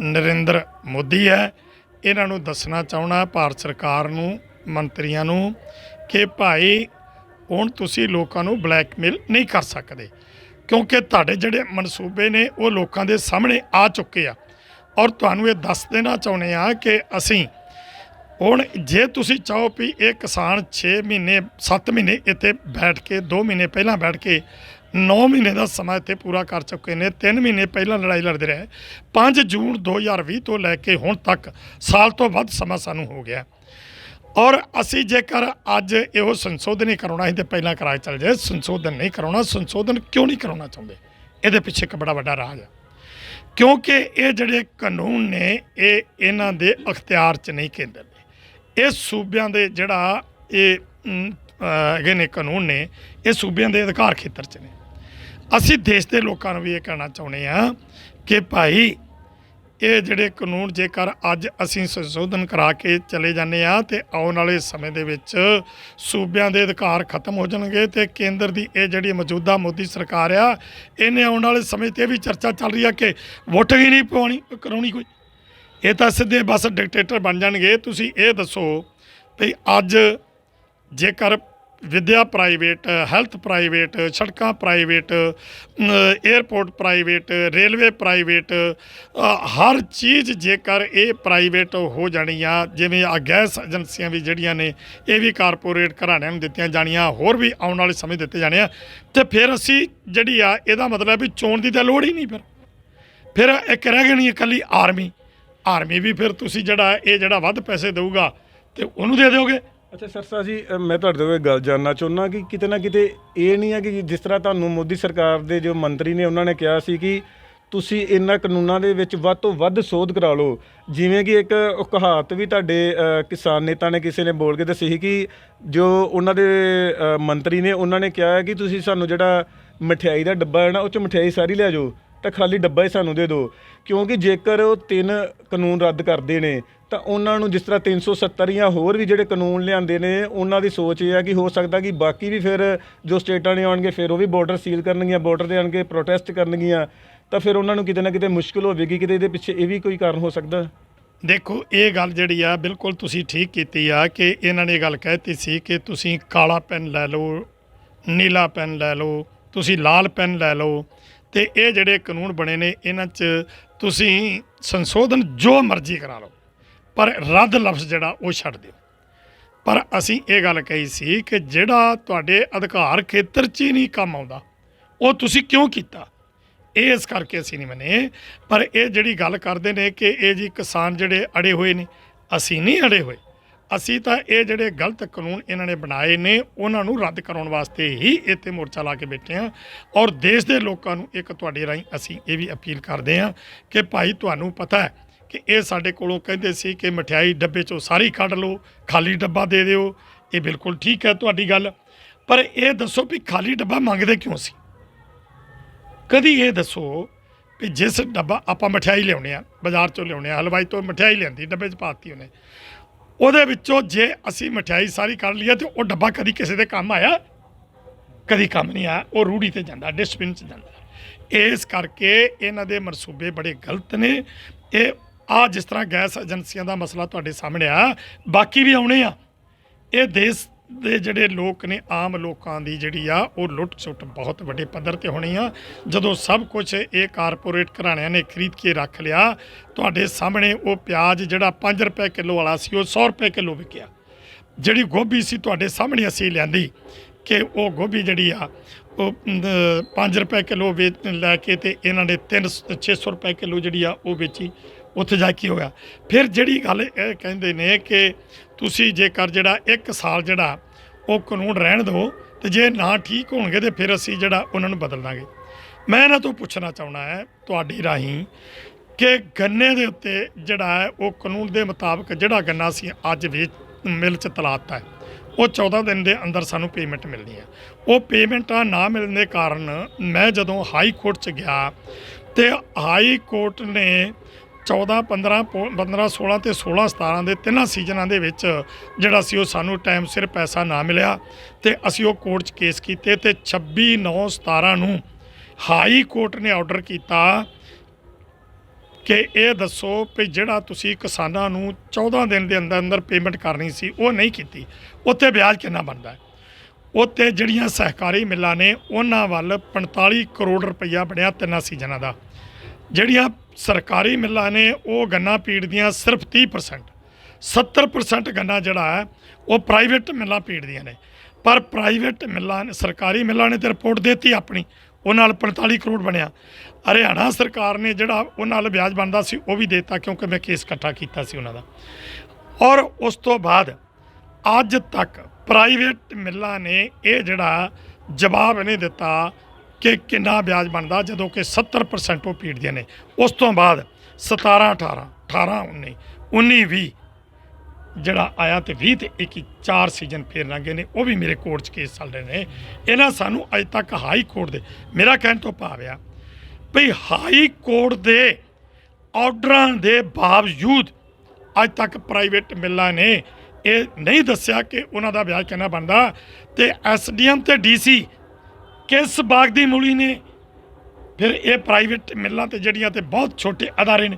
ਨਰਿੰਦਰ ਮੋਦੀ ਹੈ, ਇਹਨਾਂ ਨੂੰ ਦੱਸਣਾ ਚਾਹੁੰਦਾ ਭਾਰਤ ਸਰਕਾਰ ਨੂੰ, ਮੰਤਰੀਆਂ ਨੂੰ, ਕਿ ਭਾਈ ਹੁਣ ਤੁਸੀਂ ਲੋਕਾਂ ਨੂੰ ਬਲੈਕਮੇਲ ਨਹੀਂ ਕਰ ਸਕਦੇ, ਕਿਉਂਕਿ ਤੁਹਾਡੇ ਜਿਹੜੇ ਮਨਸੂਬੇ ਨੇ ਉਹ ਲੋਕਾਂ ਦੇ ਸਾਹਮਣੇ ਆ ਚੁੱਕੇ ਆ। ਔਰ ਤੁਹਾਨੂੰ ਇਹ ਦੱਸ ਦੇਣਾ ਚਾਹੁੰਦੇ ਆ ਕਿ ਅਸੀਂ ਹੁਣ ਜੇ ਤੁਸੀਂ ਚਾਹੋ ਵੀ ਇਹ ਕਿਸਾਨ 6 ਮਹੀਨੇ 7 ਮਹੀਨੇ ਇੱਥੇ ਬੈਠ ਕੇ 2 ਮਹੀਨੇ ਪਹਿਲਾਂ ਬੈਠ ਕੇ 9 ਮਹੀਨੇ ਦਾ ਸਮਾਂ ਇੱਥੇ ਪੂਰਾ ਕਰ ਚੁੱਕੇ ਨੇ। 3 ਮਹੀਨੇ ਪਹਿਲਾਂ ਲੜਾਈ ਲੜਦੇ ਰਹੇ। 5 ਜੂਨ 2020 ਤੋਂ ਲੈ ਕੇ ਹੁਣ ਤੱਕ ਸਾਲ ਤੋਂ ਵੱਧ ਸਮਾਂ ਸਾਨੂੰ ਹੋ ਗਿਆ। ਔਰ ਅਸੀਂ ਜੇਕਰ ਅੱਜ ਇਹੋ ਸੰਸ਼ੋਧਨ ਹੀ ਕਰਾਉਣਾ ਸੀ ਤਾਂ ਪਹਿਲਾਂ ਕਰਾਏ ਚੱਲ ਜਾਏ। ਸੰਸ਼ੋਧਨ ਨਹੀਂ ਕਰਾਉਣਾ। ਸੰਸ਼ੋਧਨ ਕਿਉਂ ਨਹੀਂ ਕਰਾਉਣਾ ਚਾਹੁੰਦੇ? ਇਹਦੇ ਪਿੱਛੇ ਇੱਕ ਬੜਾ ਵੱਡਾ ਰਾਜ ਹੈ, ਕਿਉਂਕਿ ਇਹ ਜਿਹੜੇ ਕਾਨੂੰਨ ਨੇ ਇਹ ਇਹਨਾਂ ਦੇ ਅਖਤਿਆਰ 'ਚ ਨਹੀਂ ਕੇਂਦਰ ਦੇ। ਇਹ ਸੂਬਿਆਂ ਦੇ ਜਿਹੜਾ ਇਹ ਹੈਗੇ ਨੇ ਕਾਨੂੰਨ ਨੇ, ਇਹ ਸੂਬਿਆਂ ਦੇ ਅਧਿਕਾਰ ਖੇਤਰ 'ਚ ਨੇ। ਅਸੀਂ ਦੇਸ਼ ਦੇ ਲੋਕਾਂ ਨੂੰ ਵੀ ਇਹ ਕਹਿਣਾ ਚਾਹੁੰਦੇ ਹਾਂ ਕਿ ਭਾਈ ਇਹ ਜਿਹੜੇ ਕਾਨੂੰਨ ਜੇਕਰ ਅੱਜ ਅਸੀਂ ਸੰਸ਼ੋਧਨ ਕਰਾ ਕੇ ਚਲੇ ਜਾਂਦੇ ਹਾਂ ਤੇ ਆਉਣ ਵਾਲੇ ਸਮੇਂ ਦੇ ਵਿੱਚ ਸੂਬਿਆਂ ਦੇ ਅਧਿਕਾਰ ਖਤਮ ਹੋ ਜਾਣਗੇ ਤੇ ਕੇਂਦਰ ਦੀ ਇਹ ਜਿਹੜੀ ਮੌਜੂਦਾ ਮੋਦੀ ਸਰਕਾਰ ਆ, ਇਹਨੇ ਆਉਣ ਵਾਲੇ ਸਮੇਂ 'ਤੇ ਵੀ ਚਰਚਾ ਚੱਲ ਰਹੀ ਆ ਕਿ ਵੋਟਿੰਗ ਹੀ ਨਹੀਂ ਕਰਾਉਣੀ ਕੋਈ। ਇਹ ਤਾਂ ਸਿੱਧੇ ਬਸ ਡਿਕਟੇਟਰ ਬਣ ਜਾਣਗੇ। ਤੁਸੀਂ ਇਹ ਦੱਸੋ ਵੀ ਅੱਜ ਜੇਕਰ ਵਿੱਦਿਆ ਪ੍ਰਾਈਵੇਟ, ਹੈਲਥ ਪ੍ਰਾਈਵੇਟ, ਸੜਕਾਂ private, airport private, railway private, ਹਰ ਚੀਜ਼ ਜੇਕਰ ਇਹ ਪ੍ਰਾਈਵੇਟ ਹੋ ਜਾਣੀ ਆ, ਜਿਵੇਂ ਆ ਗੈਸ ਏਜੰਸੀਆਂ ਵੀ ਜਿਹੜੀਆਂ ਨੇ ਇਹ ਵੀ ਕਾਰਪੋਰੇਟ ਘਰਾਣਿਆਂ ਨੂੰ ਦਿੱਤੀਆਂ ਜਾਣੀਆਂ, ਹੋਰ ਵੀ ਆਉਣ ਵਾਲੇ ਸਮੇਂ ਦਿੱਤੇ ਜਾਣੇ ਆ, ਤੇ ਫਿਰ ਅਸੀਂ ਜਿਹੜੀ ਆ ਇਹਦਾ ਮਤਲਬ ਵੀ ਚੋਣ ਦੀ ਤਾਂ ਲੋੜ ਹੀ ਨਹੀਂ। ਫਿਰ ਇੱਕ ਰਹਿ ਗਈ ਇਕੱਲੀ ਆਰਮੀ ਵੀ ਫਿਰ ਤੁਸੀਂ ਜਿਹੜਾ ਇਹ ਜਿਹੜਾ ਵੱਧ ਪੈਸੇ ਦੇਊਗਾ ਤੇ ਉਹਨੂੰ ਦੇ ਦਿਓਗੇ। ਅੱਛਾ ਸਰਸਾ ਜੀ, ਮੈਂ ਤੁਹਾਡੇ ਤੋਂ ਇਹ ਗੱਲ ਜਾਣਨਾ ਚਾਹੁੰਦਾ ਕਿ ਕਿਤੇ ਨਾ ਕਿਤੇ ਇਹ ਨਹੀਂ ਹੈ ਕਿ ਜਿਸ ਤਰ੍ਹਾਂ ਤੁਹਾਨੂੰ ਮੋਦੀ ਸਰਕਾਰ ਦੇ ਜੋ ਮੰਤਰੀ ਨੇ ਉਹਨਾਂ ਨੇ ਕਿਹਾ ਸੀ ਕਿ ਤੁਸੀਂ ਇਹਨਾਂ ਕਾਨੂੰਨਾਂ ਦੇ ਵਿੱਚ ਵੱਧ ਤੋਂ ਵੱਧ ਸੋਧ ਕਰਾ ਲਓ, ਜਿਵੇਂ ਕਿ ਇੱਕ ਕਹਾਵਤ ਵੀ ਤੁਹਾਡੇ ਕਿਸਾਨ ਨੇਤਾ ਨੇ ਕਿਸੇ ਨੇ ਬੋਲ ਕੇ ਦੱਸੀ ਸੀ ਕਿ ਜੋ ਉਹਨਾਂ ਦੇ ਮੰਤਰੀ ਨੇ ਉਹਨਾਂ ਨੇ ਕਿਹਾ ਕਿ ਤੁਸੀਂ ਸਾਨੂੰ ਜਿਹੜਾ ਮਠਿਆਈ ਦਾ ਡੱਬਾ ਹੈ ਨਾ ਉਹ 'ਚ ਮਠਿਆਈ ਸਾਰੀ ਲੈ ਜਾਓ ਤਾਂ ਖਾਲੀ ਡੱਬਾ ਹੀ ਸਾਨੂੰ ਦੇ ਦਿਓ, ਕਿਉਂਕਿ ਜੇਕਰ ਉਹ 3 ਕਾਨੂੰਨ ਰੱਦ ਕਰਦੇ ਨੇ ਤਾਂ ਉਹਨਾਂ ਨੂੰ ਜਿਸ ਤਰ੍ਹਾਂ 370 ਜਾਂ ਹੋਰ ਵੀ ਜਿਹੜੇ ਕਾਨੂੰਨ ਲਿਆਂਦੇ ਨੇ ਉਹਨਾਂ ਦੀ ਸੋਚ ਇਹ ਹੈ ਕਿ ਹੋ ਸਕਦਾ ਕਿ ਬਾਕੀ ਵੀ ਫਿਰ ਜੋ ਸਟੇਟਾਂ ਨੇ ਆਉਣਗੇ ਫਿਰ ਉਹ ਵੀ ਬਾਰਡਰ ਸੀਲ ਕਰਨਗੀਆਂ, ਬਾਰਡਰ 'ਤੇ ਆਣ ਕੇ ਪ੍ਰੋਟੈਸਟ ਕਰਨਗੀਆਂ, ਤਾਂ ਫਿਰ ਉਹਨਾਂ ਨੂੰ ਕਿਤੇ ਨਾ ਕਿਤੇ ਮੁਸ਼ਕਿਲ ਹੋਵੇਗੀ। ਕਿਤੇ ਇਹਦੇ ਪਿੱਛੇ ਇਹ ਵੀ ਕੋਈ ਕਾਰਨ ਹੋ ਸਕਦਾ? ਦੇਖੋ, ਇਹ ਗੱਲ ਜਿਹੜੀ ਆ ਬਿਲਕੁਲ ਤੁਸੀਂ ਠੀਕ ਕੀਤੀ ਆ ਕਿ ਇਹਨਾਂ ਨੇ ਗੱਲ ਕਹਿਤੀ ਸੀ ਕਿ ਤੁਸੀਂ ਕਾਲਾ ਪੈਨ ਲੈ ਲਓ, ਨੀਲਾ ਪੈਨ ਲੈ ਲਓ, ਤੁਸੀਂ ਲਾਲ ਪੈਨ ਲੈ ਲਓ, ਤੇ ਇਹ ਜਿਹੜੇ ਕਾਨੂੰਨ ਬਣੇ ਨੇ ਇਹਨਾਂ 'ਚ ਤੁਸੀਂ ਸੰਸ਼ੋਧਨ ਜੋ ਮਰਜ਼ੀ ਕਰਾ ਲਓ, ਪਰ ਰੱਦ ਲਫ਼ਜ਼ ਜਿਹੜਾ ਉਹ ਛੱਡ ਦਿਓ। ਪਰ ਅਸੀਂ ਇਹ ਗੱਲ ਕਹੀ ਸੀ ਕਿ ਜਿਹੜਾ ਤੁਹਾਡੇ ਅਧਿਕਾਰ ਖੇਤਰ 'ਚ ਹੀ ਨਹੀਂ ਕੰਮ ਆਉਂਦਾ ਉਹ ਤੁਸੀਂ ਕਿਉਂ ਕੀਤਾ? ਇਹ ਇਸ ਕਰਕੇ ਅਸੀਂ ਨਹੀਂ ਮੰਨੇ। ਪਰ ਇਹ ਜਿਹੜੀ ਗੱਲ ਕਰਦੇ ਨੇ ਕਿ ਇਹ ਜੀ ਕਿਸਾਨ ਜਿਹੜੇ ਅੜੇ ਹੋਏ ਨੇ, ਅਸੀਂ ਨਹੀਂ ਅੜੇ ਹੋਏ। ਅਸੀਂ ਤਾਂ ਇਹ ਜਿਹੜੇ ਗਲਤ ਕਾਨੂੰਨ ਇਹਨਾਂ ਨੇ ਬਣਾਏ ਨੇ ਉਹਨਾਂ ਨੂੰ ਰੱਦ ਕਰਾਉਣ ਵਾਸਤੇ ਹੀ ਇੱਥੇ ਮੋਰਚਾ ਲਾ ਕੇ ਬੈਠੇ ਹਾਂ। ਔਰ ਦੇਸ਼ ਦੇ ਲੋਕਾਂ ਨੂੰ ਇੱਕ ਤੁਹਾਡੇ ਰਾਹੀਂ ਅਸੀਂ ਇਹ ਵੀ ਅਪੀਲ ਕਰਦੇ ਹਾਂ ਕਿ ਭਾਈ ਤੁਹਾਨੂੰ ਪਤਾ ਹੈ ਕਿ ਇਹ ਸਾਡੇ ਕੋਲੋਂ ਕਹਿੰਦੇ ਸੀ ਕਿ ਮਠਿਆਈ ਡੱਬੇ 'ਚੋਂ ਸਾਰੀ ਕੱਢ ਲਓ, ਖਾਲੀ ਡੱਬਾ ਦੇ ਦਿਓ। ਇਹ ਬਿਲਕੁਲ ਠੀਕ ਹੈ ਤੁਹਾਡੀ ਗੱਲ, ਪਰ ਇਹ ਦੱਸੋ ਵੀ ਖਾਲੀ ਡੱਬਾ ਮੰਗਦੇ ਕਿਉਂ ਸੀ? ਕਦੀ ਇਹ ਦੱਸੋ ਵੀ ਜਿਸ ਡੱਬਾ ਆਪਾਂ ਮਠਿਆਈ ਲਿਆਉਂਦੇ ਆ, ਬਾਜ਼ਾਰ 'ਚੋਂ ਲਿਆਉਂਦੇ ਆ, ਹਲਵਾਈ ਤੋਂ ਮਠਿਆਈ ਲਿਆਂਦੀ, ਡੱਬੇ 'ਚ ਪਾਤੀ ਉਹਨੇ, ਉਹਦੇ ਵਿੱਚੋਂ ਜੇ ਅਸੀਂ ਮਠਿਆਈ ਸਾਰੀ ਕੱਢ ਲਈ ਤੇ ਉਹ ਡੱਬਾ ਕਦੀ ਕਿਸੇ ਦੇ ਕੰਮ ਆਇਆ? ਕਦੀ ਕੰਮ ਨਹੀਂ ਆਇਆ। ਉਹ ਰੂੜੀ ਤੇ ਜਾਂਦਾ, ਡਸਟਬਿਨ 'ਚ ਜਾਂਦਾ। ਇਸ ਕਰਕੇ ਇਹਨਾਂ ਦੇ ਮਨਸੂਬੇ ਬੜੇ ਗਲਤ ਨੇ। ਇਹ ਜਿਸ ਤਰ੍ਹਾਂ ਗੈਸ ਏਜੰਸੀਆਂ ਦਾ ਮਸਲਾ ਤੁਹਾਡੇ ਸਾਹਮਣੇ ਆ, ਬਾਕੀ ਵੀ ਆਉਣੇ ਆ। ਇਹ ਦੇਸ਼ ਦੇ ਜਿਹੜੇ ਲੋਕ ਨੇ, ਆਮ ਲੋਕਾਂ ਦੀ ਜਿਹੜੀ ਆ ਉਹ ਲੁੱਟ ਸੁੱਟ ਬਹੁਤ ਵੱਡੇ ਪੱਧਰ ਤੇ ਹੋਣੀ ਆ। ਜਦੋਂ ਸਭ ਕੁਝ ਇਹ ਕਾਰਪੋਰੇਟ ਘਰਾਣਿਆਂ ਨੇ ਖਰੀਦ ਕੇ ਰੱਖ ਲਿਆ, ਤੁਹਾਡੇ ਸਾਹਮਣੇ ਉਹ ਪਿਆਜ਼ ਜਿਹੜਾ 5 ਰੁਪਏ ਕਿਲੋ ਵਾਲਾ ਸੀ ਉਹ 100 ਰੁਪਏ ਕਿਲੋ ਵਿਕਿਆ। ਜਿਹੜੀ ਗੋਭੀ ਸੀ ਤੁਹਾਡੇ ਸਾਹਮਣੇ ਅਸੀਂ ਲਿਆਂਦੀ ਕਿ ਉਹ ਗੋਭੀ ਜਿਹੜੀ ਆ ਉਹ 5 ਰੁਪਏ ਕਿਲੋ ਲੈ ਕੇ ਤੇ ਇਹਨਾਂ ਨੇ 600 ਰੁਪਏ ਕਿਲੋ ਜਿਹੜੀ ਆ ਉਹ ਵੇਚੀ। ਉੱਥੇ ਜਾ ਕੇ ਹੋਇਆ। ਫਿਰ ਜਿਹੜੀ ਗੱਲ ਇਹ ਕਹਿੰਦੇ ਨੇ ਕਿ ਤੁਸੀਂ ਜੇਕਰ ਜਿਹੜਾ 1 ਸਾਲ ਜਿਹੜਾ ਉਹ ਕਾਨੂੰਨ ਰਹਿਣ ਦਿਓ ਤੇ ਜੇ ਨਾ ਠੀਕ ਹੋਣਗੇ ਤੇ ਫਿਰ ਅਸੀਂ ਜਿਹੜਾ ਉਹਨਾਂ ਨੂੰ ਬਦਲ ਦਾਂਗੇ। ਮੈਂ ਇਹਨਾਂ ਤੋਂ ਪੁੱਛਣਾ ਚਾਹੁੰਦਾ ਹੈ ਤੁਹਾਡੀ ਰਾਹੀਂ ਕਿ ਗੰਨੇ ਦੇ ਉੱਤੇ ਜਿਹੜਾ ਹੈ ਉਹ ਕਾਨੂੰਨ ਦੇ ਮੁਤਾਬਕ ਜਿਹੜਾ ਗੰਨਾ ਅਸੀਂ ਅੱਜ ਮਿਲ 'ਚ ਤਲਾਤਾ ਹੈ ਉਹ 14 ਦਿਨ ਦੇ ਅੰਦਰ ਸਾਨੂੰ ਪੇਮੈਂਟ ਮਿਲਣੀ ਹੈ। ਉਹ ਪੇਮੈਂਟਾਂ ਨਾ ਮਿਲਣ ਦੇ ਕਾਰਨ ਮੈਂ ਜਦੋਂ ਹਾਈ ਕੋਰਟ 'ਚ ਗਿਆ ਤੇ ਹਾਈ ਕੋਰਟ ਨੇ 14, 15, 16 ਤੇ 16, 17 ਦੇ 3 ਸੀਜ਼ਨਾਂ ਦੇ ਵਿੱਚ ਜਿਹੜਾ ਸੀ ਉਹ ਸਾਨੂੰ ਟਾਈਮ ਸਿਰ ਪੈਸਾ ਨਾ ਮਿਲਿਆ ਤੇ ਅਸੀਂ ਉਹ ਕੋਰਟ 'ਚ ਕੇਸ ਕੀਤੇ ਤੇ 26, 9, 17 ਨੂੰ ਹਾਈ ਕੋਰਟ ਨੇ ਆਰਡਰ ਕੀਤਾ ਕਿ ਇਹ ਦੱਸੋ ਵੀ ਜਿਹੜਾ ਤੁਸੀਂ ਕਿਸਾਨਾਂ ਨੂੰ 14 ਦਿਨ ਦੇ ਅੰਦਰ ਅੰਦਰ ਪੇਮੈਂਟ ਕਰਨੀ ਸੀ ਉਹ ਨਹੀਂ ਕੀਤੀ, ਉੱਥੇ ਵਿਆਜ ਕਿੰਨਾ ਬਣਦਾ ਹੈ? ਉੱਥੇ ਜਿਹੜੀਆਂ ਸਹਿਕਾਰੀ ਮਿੱਲਾਂ ਨੇ ਉਹਨਾਂ ਵੱਲ 45 ਕਰੋੜ ਰੁਪਈਆ ਬਣਿਆ 3 ਸੀਜ਼ਨਾਂ ਦਾ। ਜਿਹੜੀਆਂ ਸਰਕਾਰੀ ਮਿੱਲਾਂ ਨੇ ਉਹ ਗੰਨਾ ਪੀੜਦੀਆਂ ਸਿਰਫ 30%, 70% ਗੰਨਾ ਜਿਹੜਾ ਹੈ ਉਹ ਪ੍ਰਾਈਵੇਟ ਮਿੱਲਾਂ ਪੀੜਦੀਆਂ ਨੇ। ਪਰ ਪ੍ਰਾਈਵੇਟ ਮਿੱਲਾਂ ਨੇ, ਸਰਕਾਰੀ ਮਿੱਲਾਂ ਨੇ ਤੇ ਰਿਪੋਰਟ ਦਿੱਤੀ ਆਪਣੀ, ਉਹ ਨਾਲ 45 ਕਰੋੜ ਬਣਿਆ। ਹਰਿਆਣਾ ਸਰਕਾਰ ਨੇ ਜਿਹੜਾ ਉਹ ਨਾਲ ਵਿਆਜ ਬਣਦਾ ਸੀ ਉਹ ਵੀ ਦੇਤਾ ਕਿਉਂਕਿ ਮੈਂ ਕੇਸ ਇਕੱਠਾ ਕੀਤਾ ਸੀ ਉਹਨਾਂ ਦਾ। ਔਰ ਉਸ ਤੋਂ ਬਾਅਦ ਅੱਜ ਤੱਕ ਪ੍ਰਾਈਵੇਟ ਮਿੱਲਾਂ ਨੇ ਇਹ ਜਿਹੜਾ ਜਵਾਬ ਨਹੀਂ ਦਿੱਤਾ ਕਿ ਕਿੰਨਾ ਵਿਆਜ ਬਣਦਾ, ਜਦੋਂ ਕਿ 70% ਉਹ ਪੀੜਦੀਆਂ ਨੇ। ਉਸ ਤੋਂ ਬਾਅਦ 17, 18, 18, 19, 19, 20 ਜਿਹੜਾ ਆਇਆ ਤੇ 20 ਤੇ 21 4 ਸੀਜ਼ਨ ਫੇਰ ਲੰਘੇ ਨੇ, ਉਹ ਵੀ ਮੇਰੇ ਕੋਰਟ 'ਚ ਕੇਸ ਚੱਲ ਰਹੇ ਨੇ। ਇਹਨਾਂ ਸਾਨੂੰ ਅੱਜ ਤੱਕ ਹਾਈ ਕੋਰਟ ਦੇ, ਮੇਰਾ ਕਹਿਣ ਤੋਂ ਭਾਵ ਆ ਭਈ ਹਾਈ ਕੋਰਟ ਦੇ ਆਰਡਰਾਂ ਦੇ ਬਾਵਜੂਦ ਅੱਜ ਤੱਕ ਪ੍ਰਾਈਵੇਟ ਮਿੱਲਾਂ ਨੇ ਇਹ ਨਹੀਂ ਦੱਸਿਆ ਕਿ ਉਹਨਾਂ ਦਾ ਵਿਆਜ ਕਿੰਨਾ ਬਣਦਾ। ਤੇ SDM ਤੇ DC ਕਿਸ ਬਾਗ ਦੀ ਮੂਲੀ ਨੇ? ਫਿਰ ਇਹ ਪ੍ਰਾਈਵੇਟ ਮਿੱਲਾਂ ਤੇ ਜਿਹੜੀਆਂ ਤੇ ਬਹੁਤ ਛੋਟੇ ਅਦਾਰੇ ਨੇ।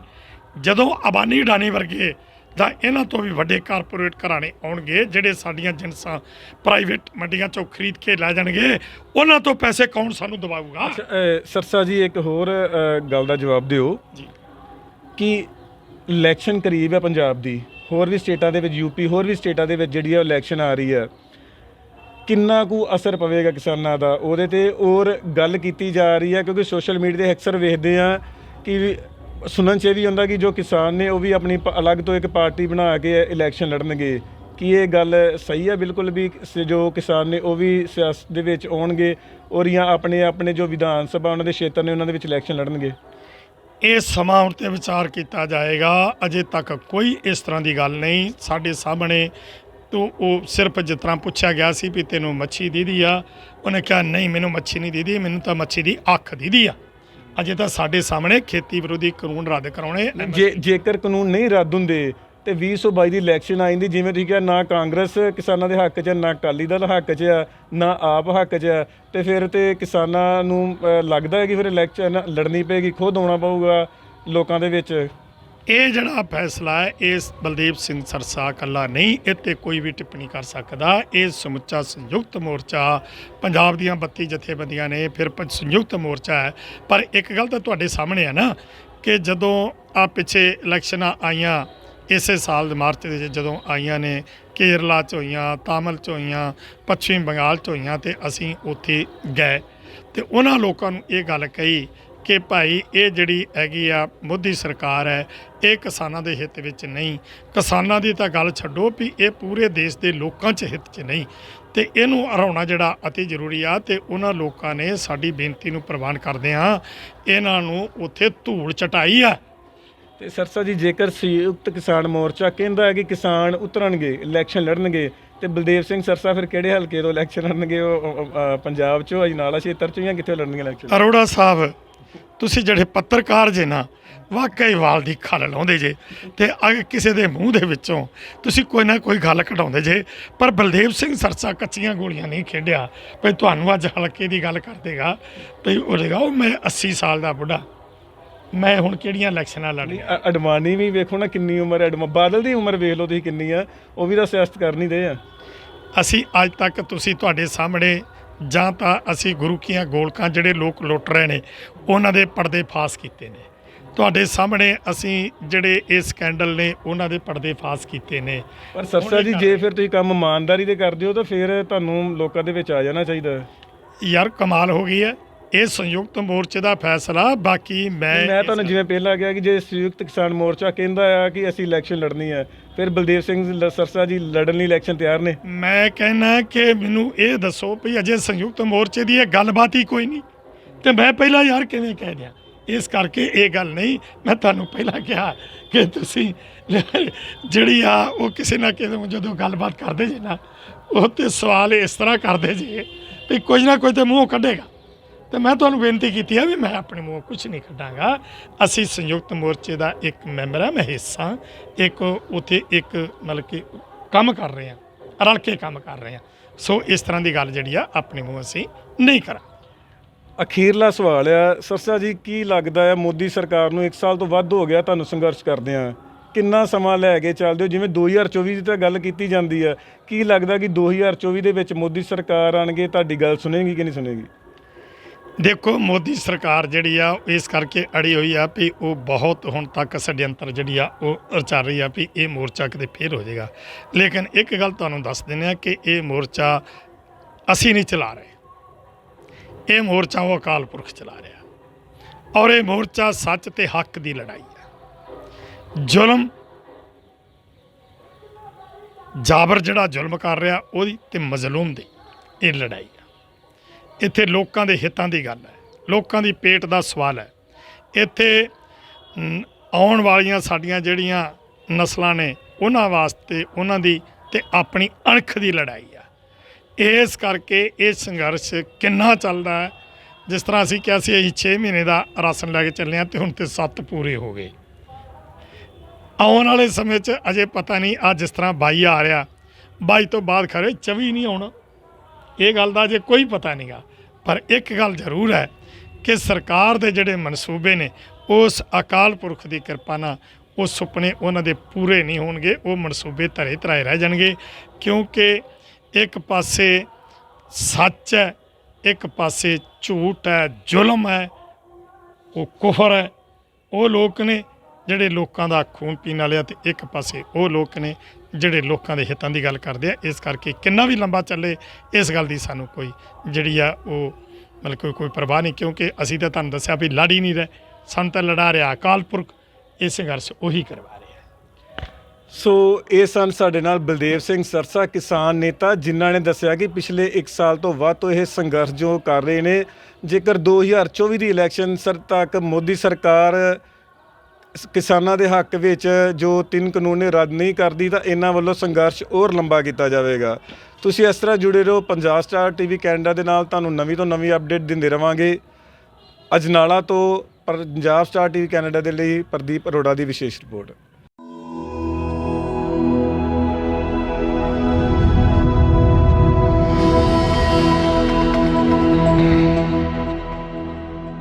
ਜਦੋਂ ਅਬਾਨੀ ਅਡਾਨੀ ਵਰਗੇ ਤਾਂ ਇਹਨਾਂ ਤੋਂ ਵੀ ਵੱਡੇ ਕਾਰਪੋਰੇਟ ਘਰਾਣੇ ਆਉਣਗੇ ਜਿਹੜੇ ਸਾਡੀਆਂ ਜਿਨਸਾਂ ਪ੍ਰਾਈਵੇਟ ਮੰਡੀਆਂ 'ਚੋਂ ਖਰੀਦ ਕੇ ਲੈ ਜਾਣਗੇ, ਉਹਨਾਂ ਤੋਂ ਪੈਸੇ ਕੌਣ ਸਾਨੂੰ ਦਵਾਊਗਾ? ਸਰਸਾ ਜੀ ਇੱਕ ਹੋਰ ਗੱਲ ਦਾ ਜਵਾਬ ਦਿਓ ਜੀ ਕਿ ਇਲੈਕਸ਼ਨ ਕਰੀਬ ਹੈ ਪੰਜਾਬ ਦੀ, ਹੋਰ ਵੀ ਸਟੇਟਾਂ ਦੇ ਵਿੱਚ UP ਹੋਰ ਵੀ ਸਟੇਟਾਂ ਦੇ ਵਿੱਚ ਜਿਹੜੀ ਇਲੈਕਸ਼ਨ ਆ ਰਹੀ ਹੈ, ਕਿੰਨਾ ਕੁ ਅਸਰ ਪਵੇਗਾ ਕਿਸਾਨਾਂ ਦਾ ਉਹਦੇ ਤੇ? ਔਰ ਗੱਲ ਕੀਤੀ ਜਾ ਰਹੀ ਹੈ ਕਿਉਂਕਿ ਸੋਸ਼ਲ ਮੀਡੀਆ 'ਤੇ ਅਕਸਰ ਵੇਖਦੇ ਹਾਂ ਕਿ ਸੁਣਨ 'ਚ ਇਹ ਵੀ ਹੁੰਦਾ ਕਿ ਜੋ ਕਿਸਾਨ ਨੇ ਉਹ ਵੀ ਆਪਣੀ ਅਲੱਗ ਤੋਂ ਇੱਕ ਪਾਰਟੀ ਬਣਾ ਕੇ ਇਲੈਕਸ਼ਨ ਲੜਨਗੇ। ਕੀ ਇਹ ਗੱਲ ਸਹੀ ਹੈ ਬਿਲਕੁਲ ਵੀ ਜੋ ਕਿਸਾਨ ਨੇ ਉਹ ਵੀ ਸਿਆਸਤ ਦੇ ਵਿੱਚ ਆਉਣਗੇ ਔਰ ਜਾਂ ਆਪਣੇ ਜੋ ਵਿਧਾਨ ਸਭਾ ਉਹਨਾਂ ਦੇ ਖੇਤਰ ਨੇ ਉਹਨਾਂ ਦੇ ਵਿੱਚ ਇਲੈਕਸ਼ਨ ਲੜਨਗੇ? ਇਹ ਸਮਾਂ ਉੱਤੇ ਵਿਚਾਰ ਕੀਤਾ ਜਾਏਗਾ। ਅਜੇ ਤੱਕ ਕੋਈ ਇਸ ਤਰ੍ਹਾਂ ਦੀ ਗੱਲ ਨਹੀਂ ਸਾਡੇ ਸਾਹਮਣੇ। ਤੋਂ ਉਹ ਸਿਰਫ ਜਿਸ ਤਰ੍ਹਾਂ ਪੁੱਛਿਆ ਗਿਆ ਸੀ ਵੀ ਤੈਨੂੰ ਮੱਛੀ ਦੀਦੀ ਆ, ਉਹਨੇ ਕਿਹਾ ਨਹੀਂ ਮੈਨੂੰ ਮੱਛੀ ਨਹੀਂ ਦੀਦੀ, ਮੈਨੂੰ ਤਾਂ ਮੱਛੀ ਦੀ ਅੱਖ ਦੀਦੀ ਆ। ਅਜੇ ਤਾਂ ਸਾਡੇ ਸਾਹਮਣੇ ਖੇਤੀ ਵਿਰੋਧੀ ਕਾਨੂੰਨ ਰੱਦ ਕਰਾਉਣੇ। ਜੇਕਰ ਕਾਨੂੰਨ ਨਹੀਂ ਰੱਦ ਹੁੰਦੇ ਤੇ 2022 ਦੀ ਇਲੈਕਸ਼ਨ ਆ ਜਾਂਦੀ, ਜਿਵੇਂ ਤੁਸੀਂ ਕਿਹਾ ਨਾ ਕਾਂਗਰਸ ਕਿਸਾਨਾਂ ਦੇ ਹੱਕ 'ਚ, ਨਾ ਅਕਾਲੀ ਦਲ ਹੱਕ 'ਚ ਆ, ਨਾ ਆਪ ਹੱਕ 'ਚ ਆ, ਤੇ ਫਿਰ ਤੇ ਕਿਸਾਨਾਂ ਨੂੰ ਲੱਗਦਾ ਹੈ ਕਿ ਫਿਰ ਇਲੈਕਸ਼ਨ ਲੜਨੀ ਪਏਗੀ, ਖੁਦ ਆਉਣਾ ਪਊਗਾ ਲੋਕਾਂ ਦੇ ਵਿੱਚ। ਇਹ ਜਿਹੜਾ ਫੈਸਲਾ ਹੈ ਇਸ ਬਲਦੇਵ ਸਿੰਘ ਸਰਸਾ ਇਕੱਲਾ ਨਹੀਂ, ਇਹ 'ਤੇ ਕੋਈ ਵੀ ਟਿੱਪਣੀ ਕਰ ਸਕਦਾ। ਇਹ ਸਮੁੱਚਾ ਸੰਯੁਕਤ ਮੋਰਚਾ, ਪੰਜਾਬ ਦੀਆਂ 32 ਜਥੇਬੰਦੀਆਂ ਨੇ, ਫਿਰ ਸੰਯੁਕਤ ਮੋਰਚਾ ਹੈ। ਪਰ ਇੱਕ ਗੱਲ ਤਾਂ ਤੁਹਾਡੇ ਸਾਹਮਣੇ ਹੈ ਨਾ ਕਿ ਜਦੋਂ ਆ ਪਿੱਛੇ ਇਲੈਕਸ਼ਨਾਂ ਆਈਆਂ ਇਸੇ ਸਾਲ ਦੇ ਮਾਰਚ ਦੇ ਜਦੋਂ ਆਈਆਂ ਨੇ, ਕੇਰਲਾ 'ਚ ਹੋਈਆਂ, ਤਾਮਿਲ 'ਚ ਹੋਈਆਂ, ਪੱਛਮੀ ਬੰਗਾਲ 'ਚ ਹੋਈਆਂ, ਤੇ ਅਸੀਂ ਉੱਥੇ ਗਏ ਤੇ ਉਹਨਾਂ ਲੋਕਾਂ ਨੂੰ ਇਹ ਗੱਲ ਕਹੀ ਕਿ ਭਾਈ ਇਹ ਜਿਹੜੀ ਹੈਗੀ ਆ ਮੋਦੀ ਸਰਕਾਰ ਹੈ ਇਹ ਕਿਸਾਨਾਂ ਦੇ ਹਿੱਤ ਵਿੱਚ ਨਹੀਂ। ਕਿਸਾਨਾਂ ਦੀ ਤਾਂ ਗੱਲ ਛੱਡੋ ਵੀ ਇਹ ਪੂਰੇ ਦੇਸ਼ ਦੇ ਲੋਕਾਂ 'ਚ ਹਿੱਤ 'ਚ ਨਹੀਂ, ਤੇ ਇਹਨੂੰ ਹਰਾਉਣਾ ਜਿਹੜਾ ਅਤੀ ਜ਼ਰੂਰੀ ਆ। ਤੇ ਉਹਨਾਂ ਲੋਕਾਂ ਨੇ ਸਾਡੀ ਬੇਨਤੀ ਨੂੰ ਪ੍ਰਵਾਨ ਕਰਦੇ ਆ ਇਹਨਾਂ ਨੂੰ ਉੱਥੇ ਧੂੜ ਚਟਾਈ ਆ। ਤੇ ਸਰਸਾ ਜੀ, ਜੇਕਰ ਸੰਯੁਕਤ ਕਿਸਾਨ ਮੋਰਚਾ ਕਹਿੰਦਾ ਹੈ ਕਿ ਕਿਸਾਨ ਉਤਰਨਗੇ, ਇਲੈਕਸ਼ਨ ਲੜਨਗੇ, ਤੇ ਬਲਦੇਵ ਸਿੰਘ ਸਰਸਾ ਫਿਰ ਕਿਹੜੇ ਹਲਕੇ ਤੋਂ ਇਲੈਕਸ਼ਨ ਲੜਨਗੇ? ਉਹ ਪੰਜਾਬ 'ਚੋਂ, ਅਜਨਾਲਾ ਖੇਤਰ 'ਚੋਂ, ਜਾਂ ਕਿੱਥੇ ਲੜਨਗੇ ਇਲੈਕਸ਼ਨ? ਅਰੋੜਾ ਸਾਹਿਬ, ਤੁਸੀਂ ਜਿਹੜੇ ਪੱਤਰਕਾਰ ਜੇ ਨਾ, ਵਾਕਈ ਵਾਲ ਦੀ ਖੱਲ ਲਾਉਂਦੇ ਜੇ, ਤੇ ਕਿਸੇ ਦੇ ਮੂੰਹ ਦੇ ਵਿੱਚੋਂ ਤੁਸੀਂ ਕੋਈ ਨਾ ਕੋਈ ਗੱਲ ਕਢਾਉਂਦੇ ਜੇ। ਪਰ ਬਲਦੇਵ ਸਿੰਘ ਸਰਸਾ ਕੱਚੀਆਂ ਗੋਲੀਆਂ ਨਹੀਂ ਖੇਡਿਆ ਭਈ ਤੁਹਾਨੂੰ ਅੱਜ ਹਲਕੇ ਦੀ ਗੱਲ ਕਰ ਦੇਗਾ ਭਈ ਉਹਦੇਗਾ ਉਹ ਮੈਂ 80 ਸਾਲ ਦਾ ਬੁੱਢਾ, ਮੈਂ ਹੁਣ ਕਿਹੜੀਆਂ ਇਲੈਕਸ਼ਨਾਂ ਲੜਨੀਆਂ। ਅਡਵਾਨੀ ਵੀ ਵੇਖੋ ਨਾ ਕਿੰਨੀ ਉਮਰ ਹੈ, ਬਾਦਲ ਦੀ ਉਮਰ ਵੇਖ ਲਓ ਤੁਸੀਂ ਕਿੰਨੀ ਆ, ਉਹ ਵੀ ਤਾਂ ਸਿਆਸਤ ਕਰ ਨਹੀਂ ਰਹੇ ਆ। ਅਸੀਂ ਅੱਜ ਤੱਕ ਤੁਸੀਂ ਤੁਹਾਡੇ ਸਾਹਮਣੇ ਜਾਂ ਤਾਂ ਅਸੀਂ ਗੁਰੂ ਕੀਆਂ ਗੋਲਕਾਂ ਜਿਹੜੇ ਲੋਕ ਲੁੱਟ ਰਹੇ ਨੇ ਉਹਨਾਂ ਦੇ ਪਰਦੇ ਫਾਸ ਕੀਤੇ ਨੇ, ਤੁਹਾਡੇ ਸਾਹਮਣੇ ਅਸੀਂ ਜਿਹੜੇ ਇਹ ਸਕੈਂਡਲ ਨੇ ਉਹਨਾਂ ਦੇ ਪਰਦੇ ਫਾਸ ਕੀਤੇ ਨੇ। ਪਰ ਸਰਸਾ ਜੀ, ਜੇ ਫਿਰ ਤੁਸੀਂ ਕੰਮ ਇਮਾਨਦਾਰੀ ਦੇ ਕਰਦੇ ਹੋ ਤਾਂ ਫਿਰ ਤੁਹਾਨੂੰ ਲੋਕਾਂ ਦੇ ਵਿੱਚ ਆ ਜਾਣਾ ਚਾਹੀਦਾ। ਯਾਰ ਕਮਾਲ ਹੋ ਗਈ ਹੈ, ਇਹ ਸੰਯੁਕਤ ਮੋਰਚੇ ਦਾ ਫੈਸਲਾ। ਬਾਕੀ ਮੈਂ ਤੁਹਾਨੂੰ ਜਿਵੇਂ ਪਹਿਲਾਂ ਕਿਹਾ ਕਿ ਜੇ ਸੰਯੁਕਤ ਕਿਸਾਨ ਮੋਰਚਾ ਕਹਿੰਦਾ ਆ ਕਿ ਅਸੀਂ ਇਲੈਕਸ਼ਨ ਲੜਨੀ ਹੈ, ਫਿਰ ਬਲਦੇਵ ਸਿੰਘ ਸਰਸਾ ਜੀ ਲੜਨ ਲਈ ਇਲੈਕਸ਼ਨ ਤਿਆਰ ਨੇ? ਮੈਂ ਕਹਿਣਾ ਕਿ ਮੈਨੂੰ ਇਹ ਦੱਸੋ ਵੀ ਅਜੇ ਸੰਯੁਕਤ ਮੋਰਚੇ ਦੀ ਇਹ ਗੱਲਬਾਤ ਹੀ ਕੋਈ ਨਹੀਂ, ਤੇ ਮੈਂ ਪਹਿਲਾਂ ਯਾਰ ਕਿਵੇਂ ਕਹਿ ਦਿਆਂ? ਇਸ ਕਰਕੇ ਇਹ ਗੱਲ ਨਹੀਂ, ਮੈਂ ਤੁਹਾਨੂੰ ਪਹਿਲਾਂ ਕਿਹਾ ਕਿ ਤੁਸੀਂ ਜਿਹੜੀ ਆ ਉਹ ਕਿਸੇ ਨਾ ਕਿਸੇ ਜਦੋਂ ਗੱਲਬਾਤ ਕਰਦੇ ਜੇ ਨਾ, ਉਹ 'ਤੇ ਸਵਾਲ ਇਸ ਤਰ੍ਹਾਂ ਕਰਦੇ ਜੇ ਵੀ ਕੁਝ ਨਾ ਕੁਝ ਤਾਂ ਮੂੰਹੋਂ ਕੱਢੇਗਾ। ਤੇ ਮੈਂ ਤੁਹਾਨੂੰ ਬੇਨਤੀ ਕੀਤੀ ਹੈ ਵੀ ਮੈਂ ਆਪਣੇ ਮੂੰਹੋਂ ਕੁਝ ਨਹੀਂ ਕੱਢਾਂਗਾ। ਅਸੀਂ ਸੰਯੁਕਤ ਮੋਰਚੇ ਦਾ ਇੱਕ ਮੈਂਬਰ ਹਾਂ, ਮੈਂ ਹਿੱਸਾ ਇੱਕ ਉੱਥੇ ਇੱਕ ਮਤਲਬ ਕਿ ਕੰਮ ਕਰ ਰਹੇ ਹਾਂ, ਰਲ ਕੇ ਕੰਮ ਕਰ ਰਹੇ ਹਾਂ। ਸੋ ਇਸ ਤਰ੍ਹਾਂ ਦੀ ਗੱਲ ਜਿਹੜੀ ਆ ਆਪਣੇ ਮੂੰਹ ਅਸੀਂ ਨਹੀਂ ਕਰਾਂ। ਅਖੀਰਲਾ ਸਵਾਲ ਆ ਸਰਸਾ ਜੀ, ਕੀ ਲੱਗਦਾ ਹੈ ਮੋਦੀ ਸਰਕਾਰ ਨੂੰ 1 ਸਾਲ ਤੋਂ ਵੱਧ ਹੋ ਗਿਆ ਤੁਹਾਨੂੰ ਸੰਘਰਸ਼ ਕਰਦੇ ਆ, ਕਿੰਨਾ ਸਮਾਂ ਲੈ ਕੇ ਚੱਲਦੇ ਹੋ? ਜਿਵੇਂ 2024 ਦੀ ਤਾਂ ਗੱਲ ਕੀਤੀ ਜਾਂਦੀ ਹੈ, ਕੀ ਲੱਗਦਾ ਕਿ 2024 ਦੇ ਵਿੱਚ ਮੋਦੀ ਸਰਕਾਰ ਆਣਗੇ ਤੁਹਾਡੀ ਗੱਲ ਸੁਣੇਗੀ ਕਿ ਨਹੀਂ ਸੁਣੇਗੀ? ਦੇਖੋ, ਮੋਦੀ ਸਰਕਾਰ ਜਿਹੜੀ ਆ ਇਸ ਕਰਕੇ ਅੜੀ ਹੋਈ ਆ ਵੀ ਉਹ ਬਹੁਤ ਹੁਣ ਤੱਕ ષਡਯੰਤਰ ਜਿਹੜੀ ਆ ਉਹ ਚੱਲ ਰਹੀ ਆ ਵੀ ਇਹ ਮੋਰਚਾ ਕਿਤੇ ਫੇਲ ਹੋ ਜਾਏਗਾ। ਲੇਕਿਨ ਇੱਕ ਗੱਲ ਤੁਹਾਨੂੰ ਦੱਸ ਦਿੰਦੇ ਆ ਕਿ ਇਹ ਮੋਰਚਾ ਅਸੀਂ ਨਹੀਂ ਚਲਾ ਰਹੇ, ਇਹ ਮੋਰਚਾ ਉਹ ਅਕਾਲ ਪੁਰਖ ਚਲਾ ਰਿਹਾ, ਔਰ ਇਹ ਮੋਰਚਾ ਸੱਚ ਤੇ ਹੱਕ ਦੀ ਲੜਾਈ ਹੈ। ਜ਼ੁਲਮ ਜਾਬਰ ਜਿਹੜਾ ਜ਼ੁਲਮ ਕਰ ਰਿਹਾ ਉਹਦੀ ਤੇ ਮਜ਼ਲੂਮ ਦੀ ਇਹ ਲੜਾਈ ਆ। ਇੱਥੇ ਲੋਕਾਂ ਦੇ ਹਿੱਤਾਂ ਦੀ ਗੱਲ ਹੈ, ਲੋਕਾਂ ਦੀ ਪੇਟ ਦਾ ਸਵਾਲ ਹੈ। ਇੱਥੇ ਆਉਣ ਵਾਲੀਆਂ ਸਾਡੀਆਂ ਜਿਹੜੀਆਂ ਨਸਲਾਂ ਨੇ ਉਹਨਾਂ ਵਾਸਤੇ ਉਹਨਾਂ ਦੀ ਤੇ ਆਪਣੀ ਅਣਖ ਦੀ ਲੜਾਈ ਆ। ਇਸ ਕਰਕੇ ਇਹ ਸੰਘਰਸ਼ ਕਿੰਨਾ ਚੱਲਦਾ ਹੈ, ਜਿਸ ਤਰ੍ਹਾਂ ਅਸੀਂ ਕਿਹਾ ਸੀ ਅਸੀਂ 6 ਮਹੀਨੇ ਦਾ ਰਾਸ਼ਨ ਲੈ ਕੇ ਚੱਲੇ ਹਾਂ, ਤੇ ਹੁਣ ਤੇ 7 ਪੂਰੇ ਹੋ ਗਏ। ਆਉਣ ਵਾਲੇ ਸਮੇਂ 'ਚ ਅਜੇ ਪਤਾ ਨਹੀਂ, ਆ ਜਿਸ ਤਰ੍ਹਾਂ 22 ਆ ਰਿਹਾ, 22 ਤੋਂ ਬਾਅਦ ਖਰੇ 24 ਨਹੀਂ ਆਉਣਾ, ਇਹ ਗੱਲ ਦਾ ਅਜੇ ਕੋਈ ਪਤਾ ਨਹੀਂ ਗਾ। ਪਰ ਇੱਕ ਗੱਲ ਜ਼ਰੂਰ ਹੈ ਕਿ ਸਰਕਾਰ ਦੇ ਜਿਹੜੇ ਮਨਸੂਬੇ ਨੇ ਉਸ ਅਕਾਲ ਪੁਰਖ ਦੀ ਕਿਰਪਾ ਨਾਲ ਉਹ ਸੁਪਨੇ ਉਹਨਾਂ ਦੇ ਪੂਰੇ ਨਹੀਂ ਹੋਣਗੇ, ਉਹ ਮਨਸੂਬੇ ਧਰੇ ਧਰਾਏ ਰਹਿ ਜਾਣਗੇ। ਕਿਉਂਕਿ ਇੱਕ ਪਾਸੇ ਸੱਚ ਹੈ, ਇੱਕ ਪਾਸੇ ਝੂਠ ਹੈ, ਜ਼ੁਲਮ ਹੈ, ਉਹ ਕੁਫਰ ਹੈ। ਉਹ ਲੋਕ ਨੇ ਜਿਹੜੇ ਲੋਕਾਂ ਦਾ ਖੂਨ ਪੀਣ ਵਾਲੇ ਆ, ਤੇ ਇੱਕ ਪਾਸੇ ਉਹ ਲੋਕ ਨੇ ਜਿਹੜੇ ਲੋਕਾਂ ਦੇ ਹਿੱਤਾਂ ਦੀ ਗੱਲ ਕਰਦੇ ਆ। ਇਸ ਕਰਕੇ ਕਿੰਨਾ ਵੀ ਲੰਬਾ ਚੱਲੇ ਇਸ ਗੱਲ ਦੀ ਸਾਨੂੰ ਕੋਈ ਜਿਹੜੀ ਆ ਉਹ ਮਤਲਬ ਕੋਈ ਪਰਵਾਹ ਨਹੀਂ, ਕਿਉਂਕਿ ਅਸੀਂ ਤਾਂ ਤੁਹਾਨੂੰ ਦੱਸਿਆ ਵੀ ਲੜ ਹੀ ਨਹੀਂ ਰਹੇ, ਸਾਨੂੰ ਤਾਂ ਲੜਾ ਰਿਹਾ ਅਕਾਲ ਪੁਰਖ, ਇਹ ਸੰਘਰਸ਼ ਉਹੀ ਕਰਵਾ ਰਿਹਾ। ਸੋ ਇਹ ਸਨ ਸਾਡੇ ਨਾਲ ਬਲਦੇਵ ਸਿੰਘ ਸਰਸਾ, ਕਿਸਾਨ ਨੇਤਾ, ਜਿਨ੍ਹਾਂ ਨੇ ਦੱਸਿਆ ਕਿ ਪਿਛਲੇ 1 ਸਾਲ ਤੋਂ ਵੱਧ ਤੋਂ ਇਹ ਸੰਘਰਸ਼ ਜੋ ਕਰ ਰਹੇ ਨੇ। ਜੇਕਰ 2024 ਦੀ ਇਲੈਕਸ਼ਨ ਤੱਕ ਮੋਦੀ ਸਰਕਾਰ ਕਿਸਾਨਾਂ ਦੇ ਹੱਕ ਵਿੱਚ ਜੋ 3 ਕਾਨੂੰਨ ਰੱਦ ਨਹੀਂ ਕਰਦੀ ਤਾਂ ਇਹਨਾਂ ਵੱਲੋਂ ਸੰਘਰਸ਼ ਹੋਰ ਲੰਬਾ ਕੀਤਾ ਜਾਵੇਗਾ। ਤੁਸੀਂ ਇਸ ਤਰ੍ਹਾਂ ਜੁੜੇ ਰਹੋ ਪੰਜਾਬ ਸਟਾਰ ਟੀਵੀ ਕੈਨੇਡਾ ਦੇ ਨਾਲ, ਤੁਹਾਨੂੰ ਨਵੀਂ ਤੋਂ ਨਵੀਂ ਅਪਡੇਟ ਦਿੰਦੇ ਰਵਾਂਗੇ। ਅਜਨਾਲਾ ਤੋਂ ਪੰਜਾਬ ਸਟਾਰ ਟੀਵੀ ਕੈਨੇਡਾ ਦੇ ਲਈ ਪ੍ਰਦੀਪ ਅਰੋੜਾ ਦੀ ਵਿਸ਼ੇਸ਼ ਰਿਪੋਰਟ।